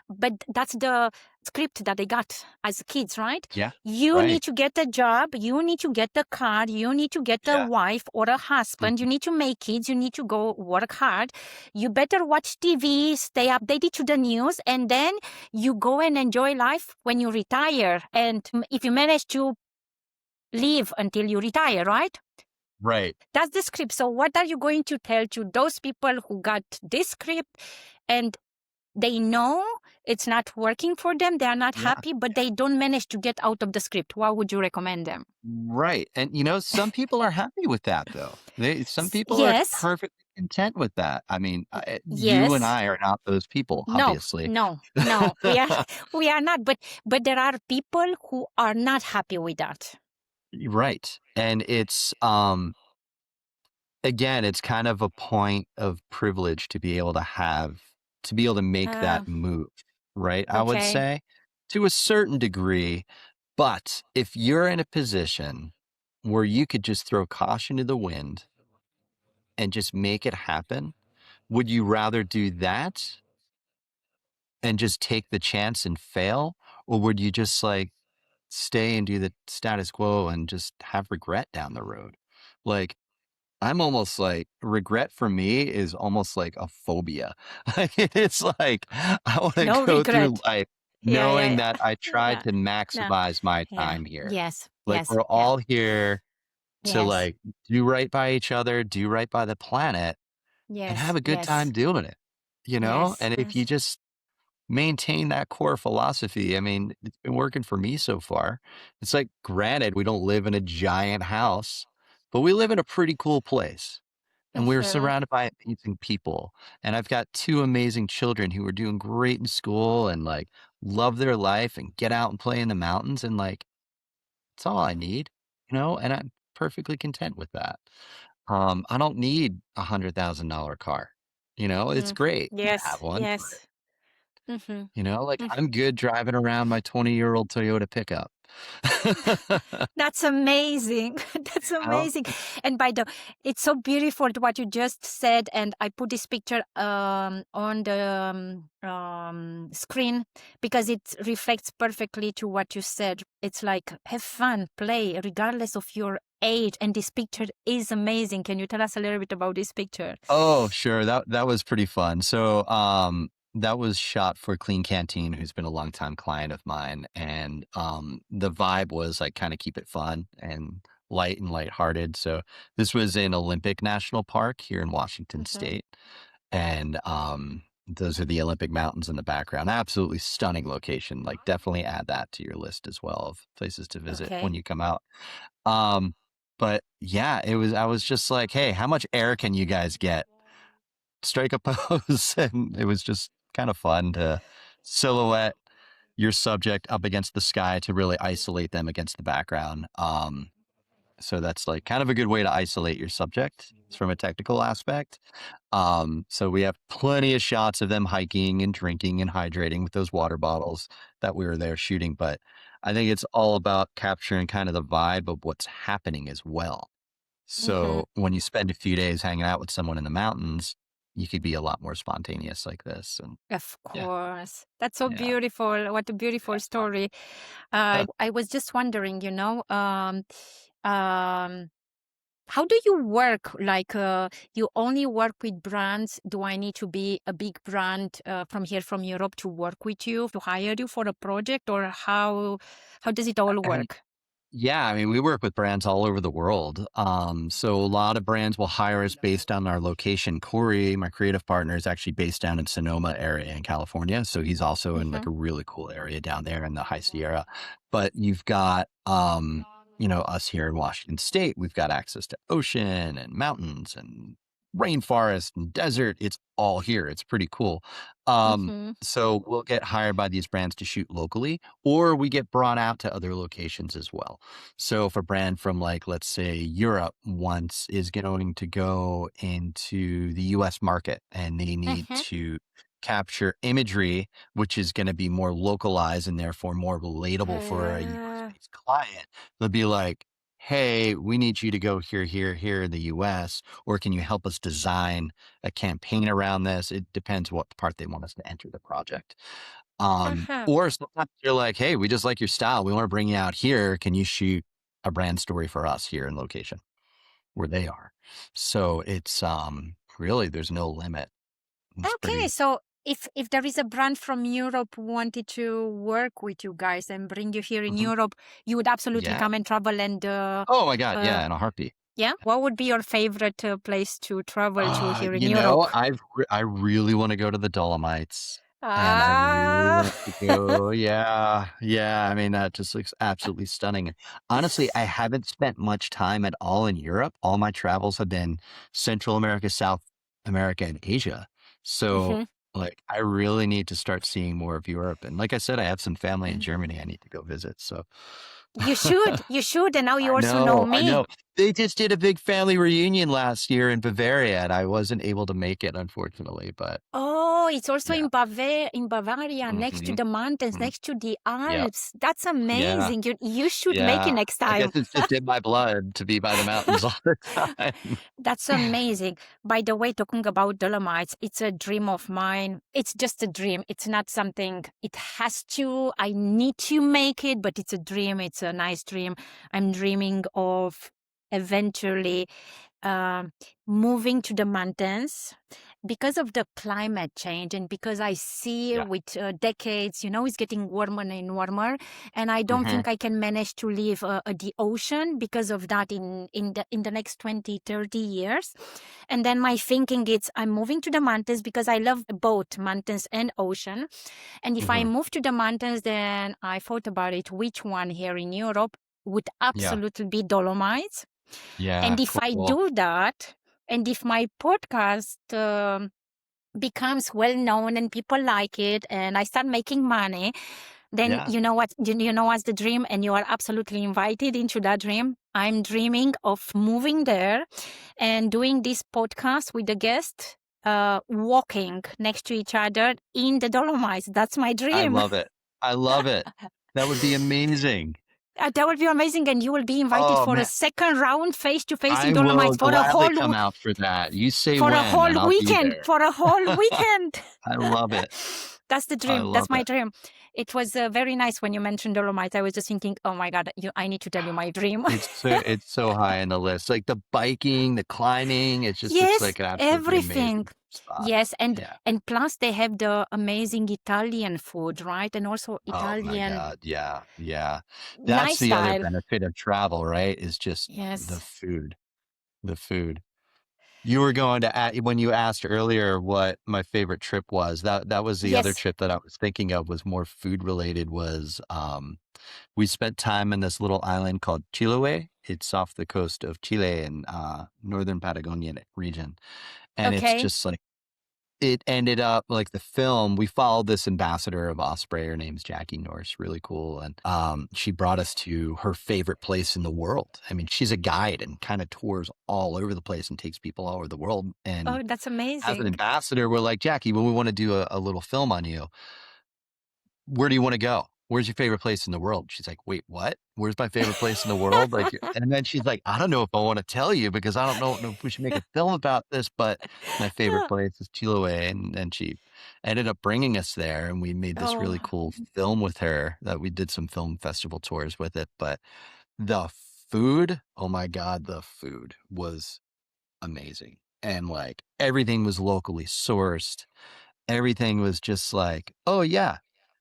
but that's the script that they got as kids, right? Yeah. You Right. need to get a job, you need to get a car, you need to get a Yeah. wife or a husband, you Mhm. need to make kids, you need to go work hard. You better watch TV, stay updated to the news, and then you go and enjoy life when you retire. And if you manage to live until you retire, right? Right. That's the script. So what are you going to tell to those people who got this script and they know it's not working for them, they are not Yeah. happy, but they don't manage to get out of the script? What would you recommend them? Right. And some people are happy with that though. Some people are Yes, perfectly content with that. I mean, you and yes. I are not those people, No, obviously. no, no. We are not, but there are people who are not happy with that. Right. And it's again, it's kind of a point of privilege to be able to make Uh, that move, right? I would okay. say to a certain degree. But if you're in a position where you could just throw caution to the wind and just make it happen, would you rather do that and just take the chance and fail? Or would you just like stay and do the status quo and just have regret down the road? Like, I'm almost like regret for me is almost like a phobia. Like it's like I want to No go through regret. life Yeah, yeah, knowing that I yeah. tried Yeah. to No. maximize my Yeah. time here. Yes. Like Yes. we're Yeah. all here to Yes. like do right by each other, do right by the planet, and have Yes. a good time Yes. doing it, you know? Yes. And if you Yes. just maintain that core philosophy, I mean, it's been working for me so far. It's like, granted, we don't live in a giant house, but we live in a pretty cool place. And we're Mm-hmm. surrounded by amazing people. And I've got two amazing children who are doing great in school and like love their life and get out and play in the mountains. And like, it's all I need, you know, and I'm perfectly content with that. I don't need $100,000 car. You know, it's Mm. great to have Yes. one, but Yes. Mm-hmm. you know, like I'm good driving around my 20-year-old Toyota pickup. That's amazing. That's You know? amazing. And by the, it's so beautiful what you just said. And I put this picture on the screen because it reflects perfectly to what you said. It's like have fun, play, regardless of your age. And this picture is amazing. Can you tell us a little bit about this picture? Oh, sure. That was pretty fun. So, that was shot for Clean Canteen, who's been a longtime client of mine, and the vibe was like kind of keep it fun and light and lighthearted. So this was in Olympic National Park here in Washington Mm-hmm. State, and those are the Olympic Mountains in the background. Absolutely stunning location. Like definitely add that to your list as well of places to visit when Okay. you come out. Um, but yeah, it was. I was just like, hey, how much air can you guys get? Strike a pose, and it was just kind of fun to silhouette your subject up against the sky to really isolate them against the background. So that's like kind of a good way to isolate your subject from a technical aspect. So we have plenty of shots of them hiking and drinking and hydrating with those water bottles that we were there shooting. But I think it's all about capturing kind of the vibe of what's happening as well. Mm-hmm. So when you spend a few days hanging out with someone in the mountains, you could be a lot more spontaneous like this. And Of yeah, course. That's so yeah, beautiful. What a beautiful yeah. story. Huh. I was just wondering, how do you work? Like, you only work with brands? Do I need to be a big brand from here, from Europe, to work with you, to hire you for a project, or how does it all I work? Yeah, I mean, we work with brands all over the world. So a lot of brands will hire us based on our location. Cory, my creative partner, is actually based down in Sonoma area in California. So he's also in like Mm-hmm. a really cool area down there in the High Sierra. But you've got, you know, us here in Washington State. We've got access to ocean and mountains and rainforest and desert. It's all here. It's pretty cool. Mm-hmm. So we'll get hired by these brands to shoot locally, or we get brought out to other locations as well. So if a brand from like, let's say Europe once is going to go into the US market and they need Mm-hmm. to capture imagery, which is going to be more localized and therefore more relatable for a US Uh, based client, they'll be like, hey, we need you to go here, here, here in the US, or can you help us design a campaign around this? It depends what part they want us to enter the project. uh-huh. Or sometimes you're like, hey, we just like your style. We want to bring you out here. Can you shoot a brand story for us here in location where they are? So it's really there's no limit. It's Okay, pretty so if there is a brand from Europe wanted to work with you guys and bring you here in mhm, Europe, you would absolutely yeah. come and travel and Oh my God, uh yeah, in a heartbeat. yeah. What would be your favorite place to travel to here in You Europe? know, I really want to go to the Dolomites, and I really Ah. want to go. Yeah, yeah. I mean, that just looks absolutely stunning. Honestly, I haven't spent much time at all in Europe. All my travels have been Central America, South America, and Asia. So, Mhm. like, I really need to start seeing more of Europe. And like I said, I have some family in Germany I need to go visit. So. You should, and now you I also know know, I me. know. They just did a big family reunion last year in Bavaria, and I wasn't able to make it, unfortunately. But Oh, it's also yeah, in Bavaria, next to hmm the mountains, hmm next to the yeah, Alps. That's yeah, amazing. You should make it yeah. next I guess time. it's just in my blood to be by the mountains all the time. That's amazing. By the way, talking about Dolomites, it's a dream of mine. It's just a dream. It's not something it has to, I need to make it, but it's a dream. It's a nice dream. I'm dreaming of eventually moving to the mountains because of the climate change, and because I see Yeah. with decades, it's getting warmer and warmer, and I don't Hmm. think I can manage to live at the ocean because of that in the next 20, 30 years. And then my thinking is I'm moving to the mountains because I love both mountains and ocean. And if I Hmm. move to the mountains, then I thought about it, which one here in Europe would Yeah. absolutely be Dolomites. Yeah. And if I Cool. do that, and if my podcast becomes well known and people like it, and I start making money, then Yeah. you know what? You know what's the dream, and you are absolutely invited into that dream. I'm dreaming of moving there and doing this podcast with the guest, walking next to each other in the Dolomites. That's my I dream. love it. I love it. That would be amazing. That would be amazing, and you will be invited Oh for a man, second round face to face in I will Dolomites gladly come out for that. You say for a when and whole I'll be weekend. there. For a whole weekend. I love it. That's the I dream. That's love my it. dream. It was very nice when you mentioned Dolomites. I was just thinking, oh my God, I need to tell you my dream. It's so high on the list. Like the biking, the climbing, it's just it's Yes, like an absolutely everything. amazing spot. Yes, and Yeah. and plus they have the amazing Italian food, right? And also Oh my Italian God. Yeah. Yeah. That's the other lifestyle. benefit of travel, right? Is just the Yes. food. The food. You were going to when you asked earlier what my favorite trip was, that was the other Yes. trip that I was thinking of was more food related was we spent time in this little island called Chiloé. It's off the coast of Chile in northern Patagonian region. And it's Okay. just like it ended up like the film, we followed this ambassador of Osprey. Her name's Jackie Norse, really cool. And she brought us to her favorite place in the world. I mean, she's a guide and kind of tours all over the place and takes people all over the world. And Oh, that's as an amazing. ambassador, we're like, Jackie, well, we want to do a little film on you. Where do you want to go? Where's your favorite place in the world? She's like, wait, what? Where's my favorite place in the world? Like, and then she's like, I don't know if I want to tell you because I don't know if we should make a film about this, but my favorite place is Chiloé. And then she ended up bringing us there and we made this really Oh, cool film with her that we did some film festival tours with it. But the food, oh my God, the food was amazing. And like everything was locally sourced. Everything was just like, oh yeah,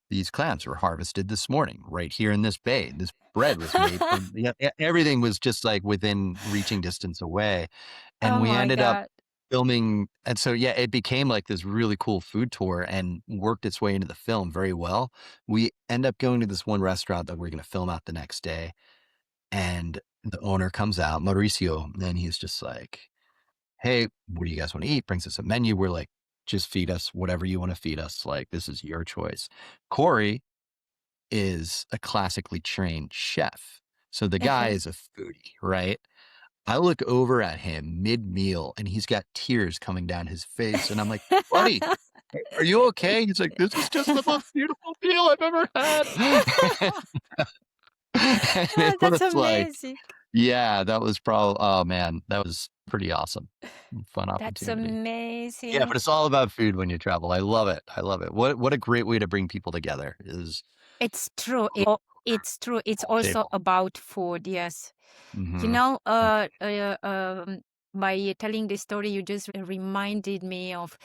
these clams were harvested this morning right here in this bay. This bread was made from, yeah, everything was just like within reaching distance away. And oh we my ended up God. filming. And so, yeah, it became like this really cool food tour and worked its way into the film very well. We end up going to this one restaurant that we're going to film out the next day. And the owner comes out, Mauricio, and he's just like, hey, what do you guys want to eat? Brings us a menu. We're like, just feed us whatever you want to feed us. Like, this is your choice. Cory is a classically trained chef. So the guy Okay. is a foodie, right? I look over at him mid meal and he's got tears coming down his face. And I'm like, buddy, are you okay? He's like, this is just the most beautiful meal I've ever had. And it Oh, that's was like, amazing. yeah, that was probably, oh man, that was pretty awesome. Fun That's opportunity. Yeah, amazing. but it's all about food when you travel. I love it. I love it. What a great way to bring people together is It's true. It's true. It's whole also table. about food. Yes. You Mhm. know, by telling this story, you just reminded me of.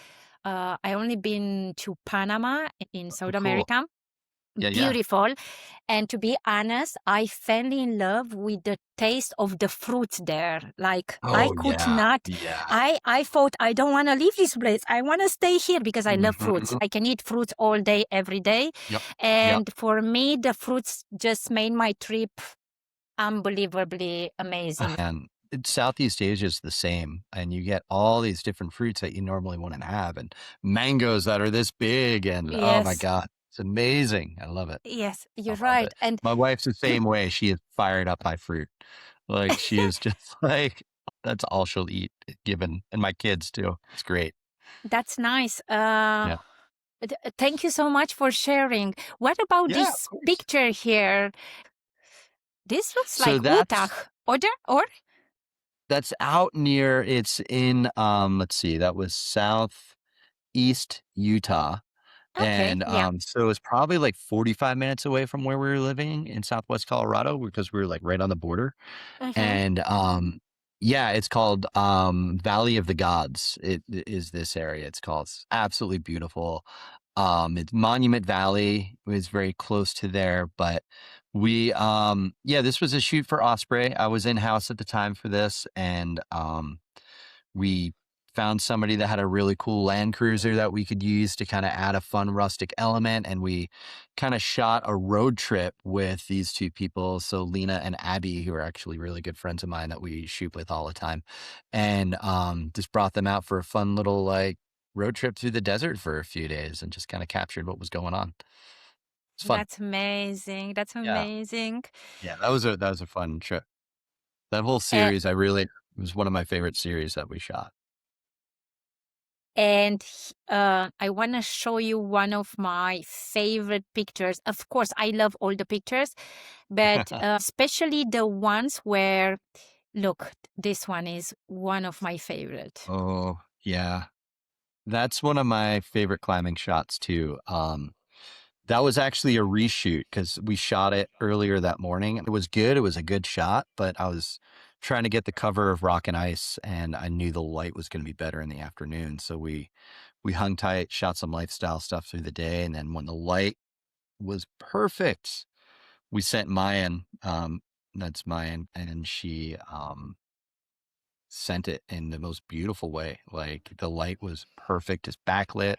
I only been to Panama in Oh, South cool. America. Yeah, yeah. Beautiful. And to be honest, I fell in love with the taste of the fruits there. Like I Oh, could yeah. not, Yeah. I thought I don't want to leave this place. I want to stay here because I love fruits. Mhm. I can eat fruits all day, every day. Yep. Yep. And for me, the fruits just made my trip unbelievably amazing. And Southeast Asia is the same, and you get all these different fruits that you normally wouldn't have, and mangoes that are this big, and oh my Yes. God, it's amazing. I love it. Yes, I you're love right. it. And My wife's the same way. She is fired up by fruit. Like she is just like that's all she'll eat given, and my kids too. It's great. that's nice. Yeah. Thank you so much for sharing. What about Yeah, of this course. picture here? This looks So like that's Utah. Or that's out near it's in let's see, that was southeast Utah. okay, And yeah. so it's probably like 45 minutes away from where we were living in Southwest Colorado because we were like right on the border. Mm-hmm. And Yeah, it's called Valley of the Gods. It is this area. It's called. It's absolutely beautiful. It's Monument Valley is very close to there, but yeah, this was a shoot for Osprey. I was in house at the time for this, and we found somebody that had a really cool Land Cruiser that we could use to kind of add a fun rustic element. And we kind of shot a road trip with these two people. So Lena and Abby, who are actually really good friends of mine that we shoot with all the time. And just brought them out for a fun little like road trip through the desert for a few days and just kind of captured what was going on. It's fun. That's amazing. That's Yeah. amazing. Yeah. That was a fun trip. That whole Uh, series, it was one of my favorite series that we shot. and I want to show you one of my favorite pictures. Of course, I love all the pictures, but especially the ones where, look, this one is one of my favorite. Oh, yeah. That's one of my favorite climbing shots too. That was actually a reshoot because we shot it earlier that morning. It was good. It was a good shot, but I was trying to get the cover of Rock and Ice, and I knew the light was going to be better in the afternoon. So we hung tight, shot some lifestyle stuff through the day, and then when the light was perfect, we sent Mayan. That's Mayan, and she sent it in the most beautiful way. Like the light was perfect. It's backlit.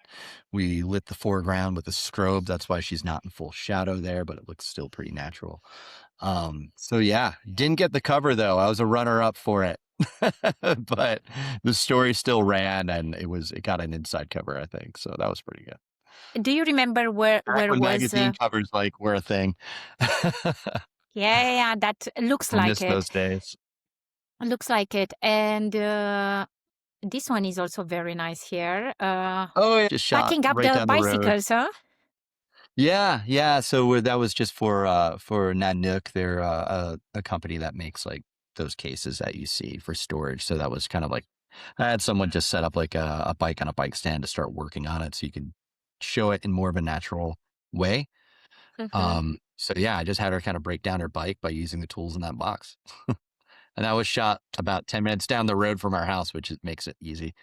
We lit the foreground with a strobe. That's why she's not in full shadow there, but it looks still pretty natural. So yeah, didn't get the cover though. I was a runner up for it. But the story still ran and it got an inside cover, I think. So that was pretty good. Do you remember where Back where when was? magazine covers like were a thing. Yeah, that looks I like miss it. those days. Looks like it. And this one is also very nice here. Oh, yeah. Just shot Packing up right the down the road. bicycles, huh? Yeah, yeah. So that was just for Nanook. They're a company that makes like those cases that you see for storage. So that was kind of like I had someone just set up like a bike on a bike stand to start working on it, so you can show it in more of a natural way. Mm-hmm. So yeah, I just had her kind of break down her bike by using the tools in that box, and that was shot about 10 minutes down the road from our house, which makes it easy.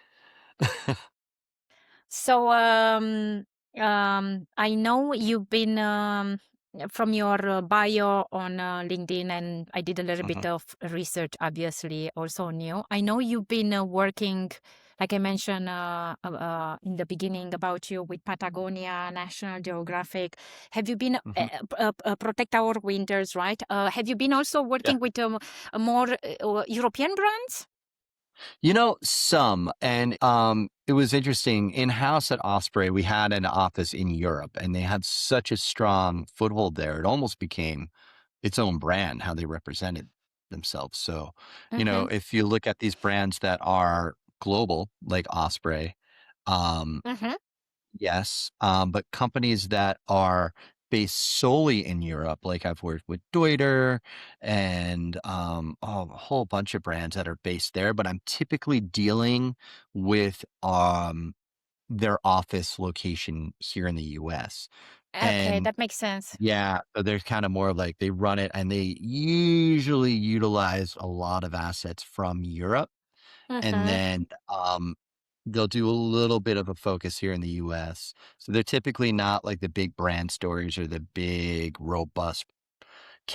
So, I know you've been from your bio on LinkedIn, and I did a little bit Mhm, of research, obviously, also on you. I know you've been working, like I mentioned in the beginning about you with Patagonia, National Geographic. Have you been mhm. Protect Our Winters, right? Have you been also Yeah. working with more European brands? Some, and it was interesting. In-house at Osprey, we had an office in Europe, and they had such a strong foothold there. It almost became its own brand, how they represented themselves. So, Mm-hmm. if you look at these brands that are global, like Osprey, um, Mm-hmm. yes, but companies that are based solely in Europe, like I've worked with Deuter and a whole bunch of brands that are based there, but I'm typically dealing with their office location here in the US. Okay, And that makes sense. yeah, so they're kind of more like they run it and they usually utilize a lot of assets from Europe and Mm-hmm. then they'll do a little bit of a focus here in the US. So they're typically not like the big brand stories or the big robust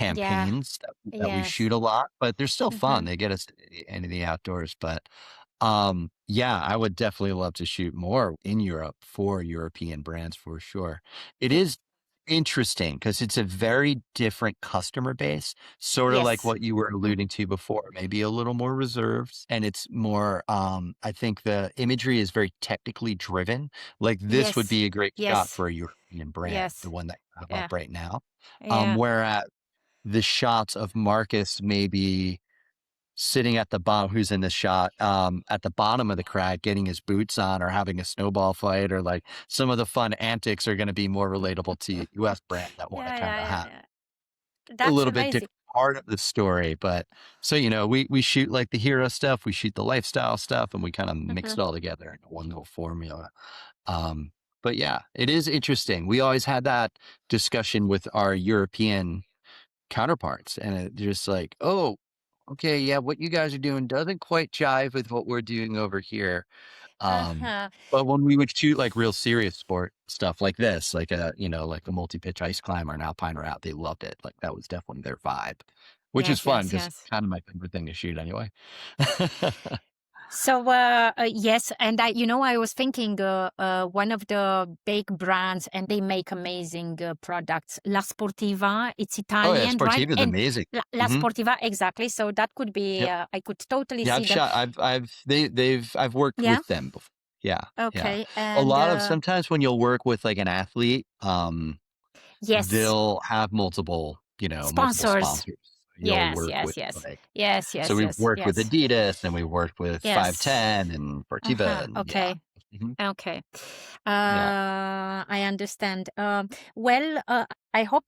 Yeah. campaigns that we Yes. shoot a lot, but they're still fun. Mhm. They get us into the outdoors. But yeah, I would definitely love to shoot more in Europe for European brands for sure. It is interesting because it's a very different customer base, sort of like Yes. what you were alluding to before, maybe a little more reserved. And it's more, I think the imagery is very technically driven. Like this would Yes. be a great shot Yes. for a European brand, the Yes. one that you have Yeah. up right now. Yeah. Whereas the shots of Marcus maybe sitting at the bottom, who's in the shot, at the bottom of the crag, getting his boots on or having a snowball fight, or like some of the fun antics are going to be more relatable to US brands that want to Yeah, kind yeah, of yeah, have yeah. a That's little bit amazing. different part of the story. But so, we shoot like the hero stuff, we shoot the lifestyle stuff, and we kind of mix Mhm. it all together in one little formula. Um, but yeah, it is interesting. We always had that discussion with our European counterparts, and it just like, oh, okay, yeah, what you guys are doing doesn't quite jive with what we're doing over here. Um, Uh-huh. but when we would shoot like real serious sport stuff like this, like a, like a multi-pitch ice climb or an alpine route, they loved it. Like that was definitely their vibe, which is Yes, fun yes, because yes. kind of my favorite thing to shoot anyway. So, yes, and I was thinking one of the big brands, and they make amazing products. La Sportiva, it's Oh yeah, Italian, right? Sportiva is And amazing. La Hmm. Sportiva, exactly. So that could be, Yep. I could totally Yeah, see I've that. shot. I've worked Yeah. with them before. Yeah, yeah. Okay. A And lot of sometimes when you'll work with like an athlete, yes, they'll have multiple sponsors. sponsors. You'll Yes, work yes, with yes, like, yes, so yes, we've yes, worked with yes, Adidas and we worked with yes. 510 and Sportiva and yeah. Okay. Mhm. Okay. Yeah. I understand. Well, I hope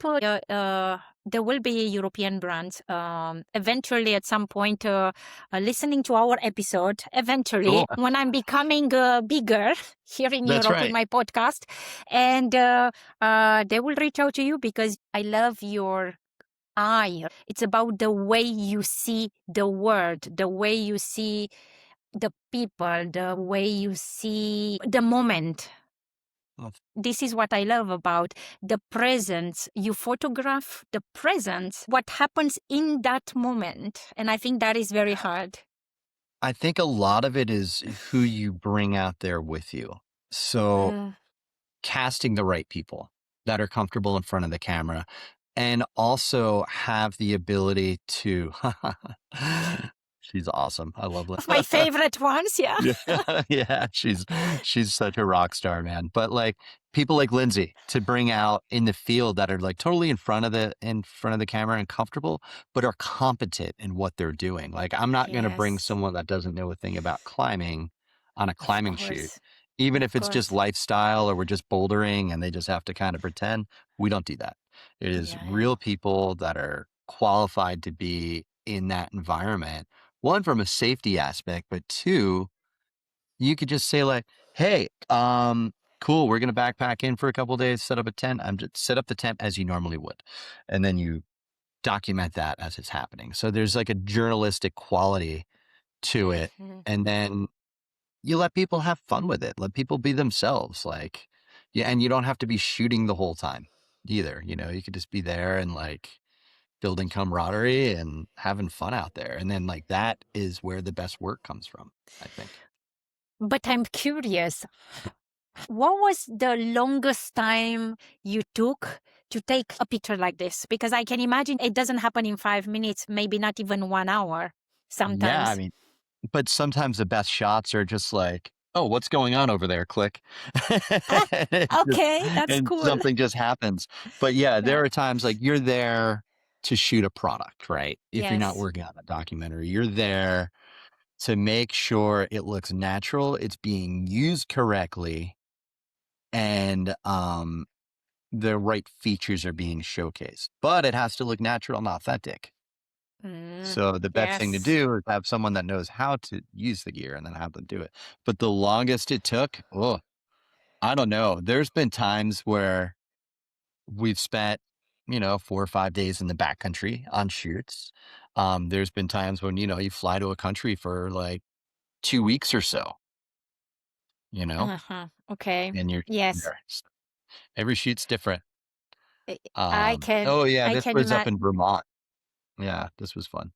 there will be European brands eventually at some point listening to our episode. Eventually, Cool. when I'm becoming bigger here in That's Europe in right. my podcast, and they will reach out to you because I love your eye. It's about the way you see the world, the way you see the people, the way you see the moment. Well, This is what I love about the presence. You photograph the presence, what happens in that moment. And I think that is very hard. I think a lot of it is who you bring out there with you. So Uh, casting the right people that are comfortable in front of the camera and also have the ability to she's awesome. I love of my Linda. favorite ones, yeah. Yeah, yeah, she's such a rock star, man. But like people like Lindsay to bring out in the field that are like totally in front of the camera and comfortable, but are competent in what they're doing. Like I'm not gonna bring Yes, someone that doesn't know a thing about climbing on a of climbing shoot, course. even if Of it's just course. lifestyle or we're just bouldering and they just have to kind of pretend. We don't do that. It is Yeah, yeah. real people that are qualified to be in that environment. One, from a safety aspect, but two, you could just say like, "Hey, cool, we're gonna backpack in for a couple days, set up a tent. I'm just set up the tent as you normally would." And then you document that as it's happening. So there's like a journalistic quality to it. Hmm. And then you let people have fun with it. Let people be themselves. Like, yeah, and you don't have to be shooting the whole time either. You could just be there and like building camaraderie and having fun out there. And then like that is where the best work comes from, I think. But I'm curious, what was the longest time you took to take a picture like this? Because I can imagine it doesn't happen in 5 minutes, maybe not even 1 hour Yeah, I sometimes. mean, but sometimes the best shots are just like, "Oh, what's going on over there? Click." Ah, And it just okay, that's and cool. something just happens. But yeah, Yeah. there are times like you're there to shoot a product, right? If you're not Yes. working on a documentary, you're there to make sure it looks natural, it's being used correctly, and, the right features are being showcased. But it has to look natural and authentic. Mm, So the best thing to yes. do is have someone that knows how to use the gear and then have them do it. But the longest it took, oh, I don't know. There's been times where we've spent, 4 or 5 days in the backcountry on shoots. There's been times when, you fly to a country for like 2 weeks or so, you know, Uh-huh. Okay. and you're Yes. there. Every shoot's different. I I can Oh yeah, I this can was up imagine. in Vermont. Yeah, this was fun.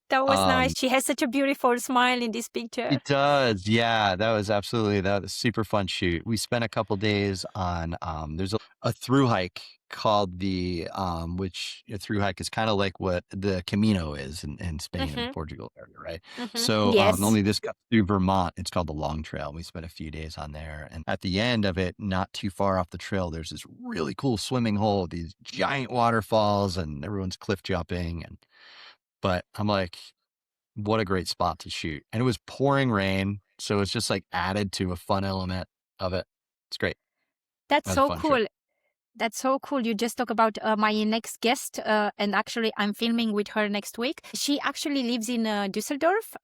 That was nice. Um, She has such a beautiful smile in this picture. It does, yeah, that was super fun shoot. We spent a couple days on, there's a through hike called which a through hike is kinda like what the Camino is in Spain and Mm-hmm. Portugal area, right? Mm-hmm. So, Yes. only this got through Vermont, it's called the Long Trail, and we spent a few days on there, and at the end of it, not too far off the trail, there's this really cool swimming hole, these giant waterfalls, and everyone's cliff jumping, but I'm like, what a great spot to shoot. And it was pouring rain, so it's just, like, added to a fun element of it. It's great. That's That was a so fun trip. cool. That's so cool. You just talk about my next guest, and actually, I'm filming with her next week. She actually lives in Düsseldorf.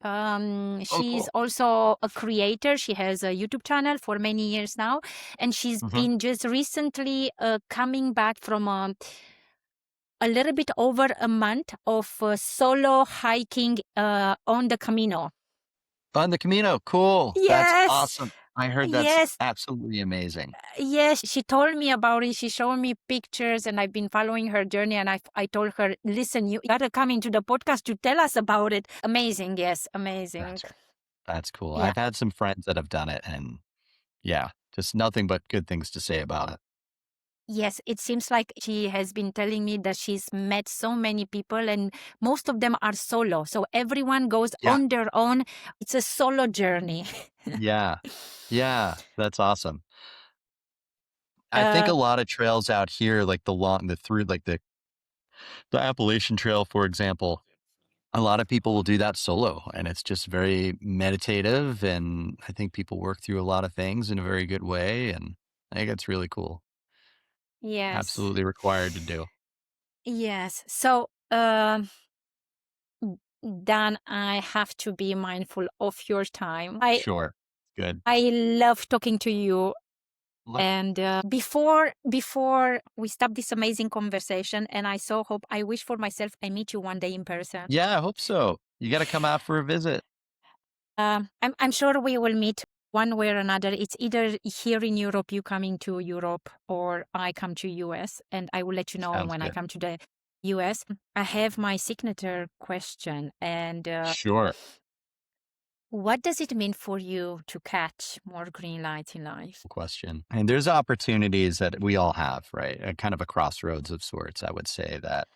Oh, She's cool. also a creator. She has a YouTube channel for many years now, and she's Mhm. been just recently coming back from a little bit over a month of solo hiking on the Camino. On the Camino, cool. That's Yes, awesome. I heard that's yes, absolutely amazing. yes. She told me about it. She showed me pictures, and I've been following her journey. And I told her, listen, you gotta come into the podcast to tell us about it. Amazing, yes, amazing. That's cool. Yeah. I've had some friends that have done it, and yeah, just nothing but good things to say about it. Yes, it seems like she has been telling me that she's met so many people, and most of them are solo. So everyone goes Yeah. on their own. It's a solo journey. Yeah. Yeah. That's awesome. I think uh, a lot of trails out here, like the Appalachian Trail, for example, a lot of people will do that solo, and it's just very meditative. And I think people work through a lot of things in a very good way. And I think it's really cool. yes, Absolutely required to do. yes. So, Dan, I have to be mindful of your time. Sure. Good. I love talking to you. Look, And before we stop this amazing conversation, and I so hope, I wish for myself I meet you one day in person. yeah, I hope so. You got to come out for a visit. I'm sure we will meet one way or another. It's either here in Europe, you coming to Europe, or I come to US, and I will let you know Sounds when I good. come to the US. I have my signature question, and Sure. what does it mean for you to catch more green lights in life? Question. And there's opportunities that we all have, right? A kind of a crossroads of sorts, I would say, that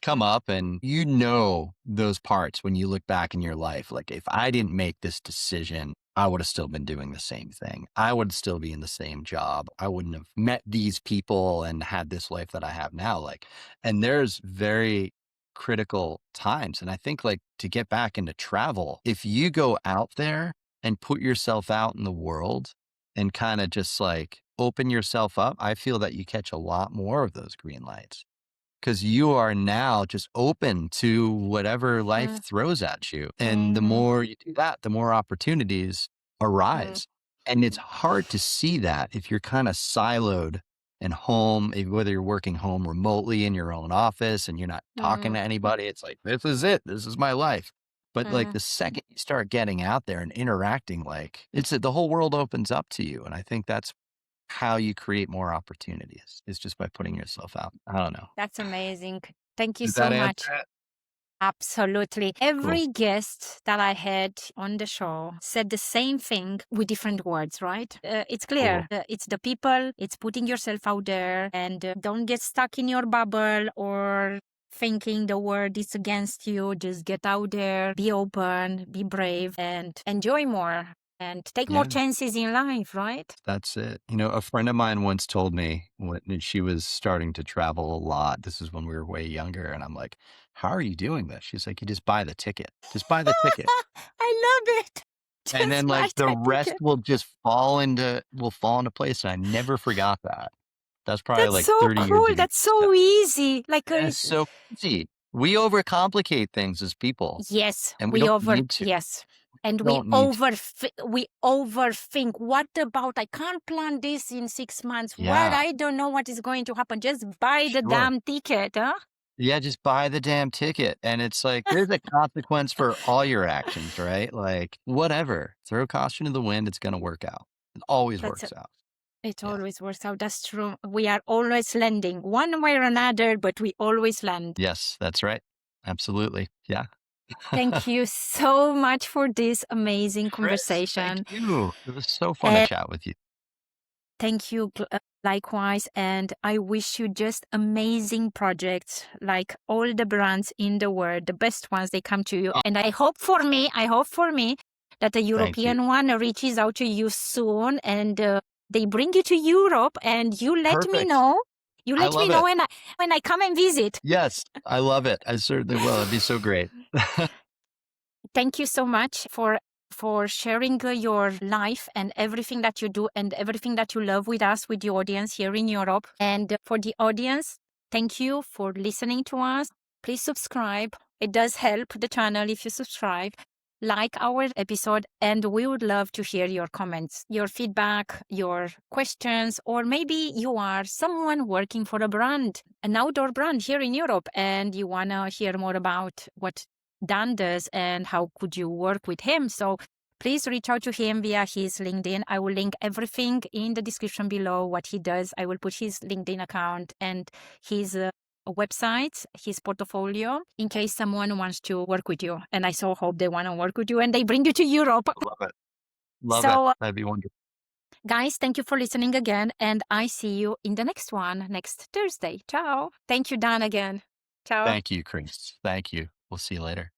come up, and you know those parts when you look back in your life. Like, if I didn't make this decision, I would have still been doing the same thing. I would still be in the same job. I wouldn't have met these people and had this life that I have now. Like, and there's very critical times. And I think, like, to get back into travel, if you go out there and put yourself out in the world and kind of just like open yourself up, I feel that you catch a lot more of those green lights because you are now just open to whatever life throws at you. And the Mm-hmm. more you do that, the more opportunities arise. And it's hard to see that if you're kind of siloed and home, whether you're working home remotely in your own office and you're not talking Mm-hmm. to anybody. It's like, this is it. This is my life. But like the second you start getting out there and interacting, like the whole world opens up to you. And I think that's how you create more opportunities is just by putting yourself out. I don't know. That's amazing. Thank you Did so that answer much. it? Absolutely. Cool. Every guest that I had on the show said the same thing with different words, right? It's Cool. clear. It's the people, it's putting yourself out there, and don't get stuck in your bubble or thinking the world is against you. Just get out there, be open, be brave, and enjoy more and take more Yeah, chances in life, right? that's it. You know, a friend of mine once told me when she was starting to travel a lot. This is when we were way younger. And I'm like, how are you doing this? She's like, you just buy the ticket. Just buy the ticket. I love it. And then Just buy like the that rest ticket. will fall into place. And I never forgot that. That's probably That's like so 30 years cool. ago. That's so easy. Like, It's so easy. We overcomplicate things as people, yes, and we don't need to. yes. And We don't need to. we overthink. What about, I can't plan this in 6 months. What? Yeah, I don't know what is going to happen. Just buy the sure. damn ticket, huh? Yeah, just buy the damn ticket. And it's like, there's a consequence for all your actions, right? Like, whatever. Throw caution to the wind, it's going to work out. It always That's works out. it Yeah. always works out. That's true. We are always landing one way or another, but we always land. Yes, that's right. Absolutely. Yeah. Thank you so much for this amazing Chris, thank conversation. you. It was so fun to chat with you. Thank you, likewise. And I wish you just amazing projects, like all the brands in the world, the best ones, they come to you. Oh, And I hope for me, that a thank you. European one reaches out to you soon, and they bring you to Europe, and you let me Perfect. know. You I let me love know it. when I come and visit. Yes, I love it. I certainly will. It'd be so great. Thank you so much for sharing your life and everything that you do and everything that you love with us, with the audience here in Europe. And for the audience, thank you for listening to us. Please subscribe. It does help the channel if you subscribe. like our episode, and we would love to hear your comments, your feedback, your questions, or maybe you are someone working for a brand, an outdoor brand here in Europe, and you want to hear more about what Dan does and how could you work with him. So please reach out to him via his LinkedIn. I will link everything in the description below, what he does. I will put his LinkedIn account and his website, his portfolio, in case someone wants to work with you. And I so hope they want to work with you and they bring you to Europe. Love it. Love it. So, That'd be wonderful. guys, thank you for listening again. And I see you in the next one next Thursday. Ciao. Thank you, Dan, again. Ciao. Thank you, Chris. Thank you. We'll see you later.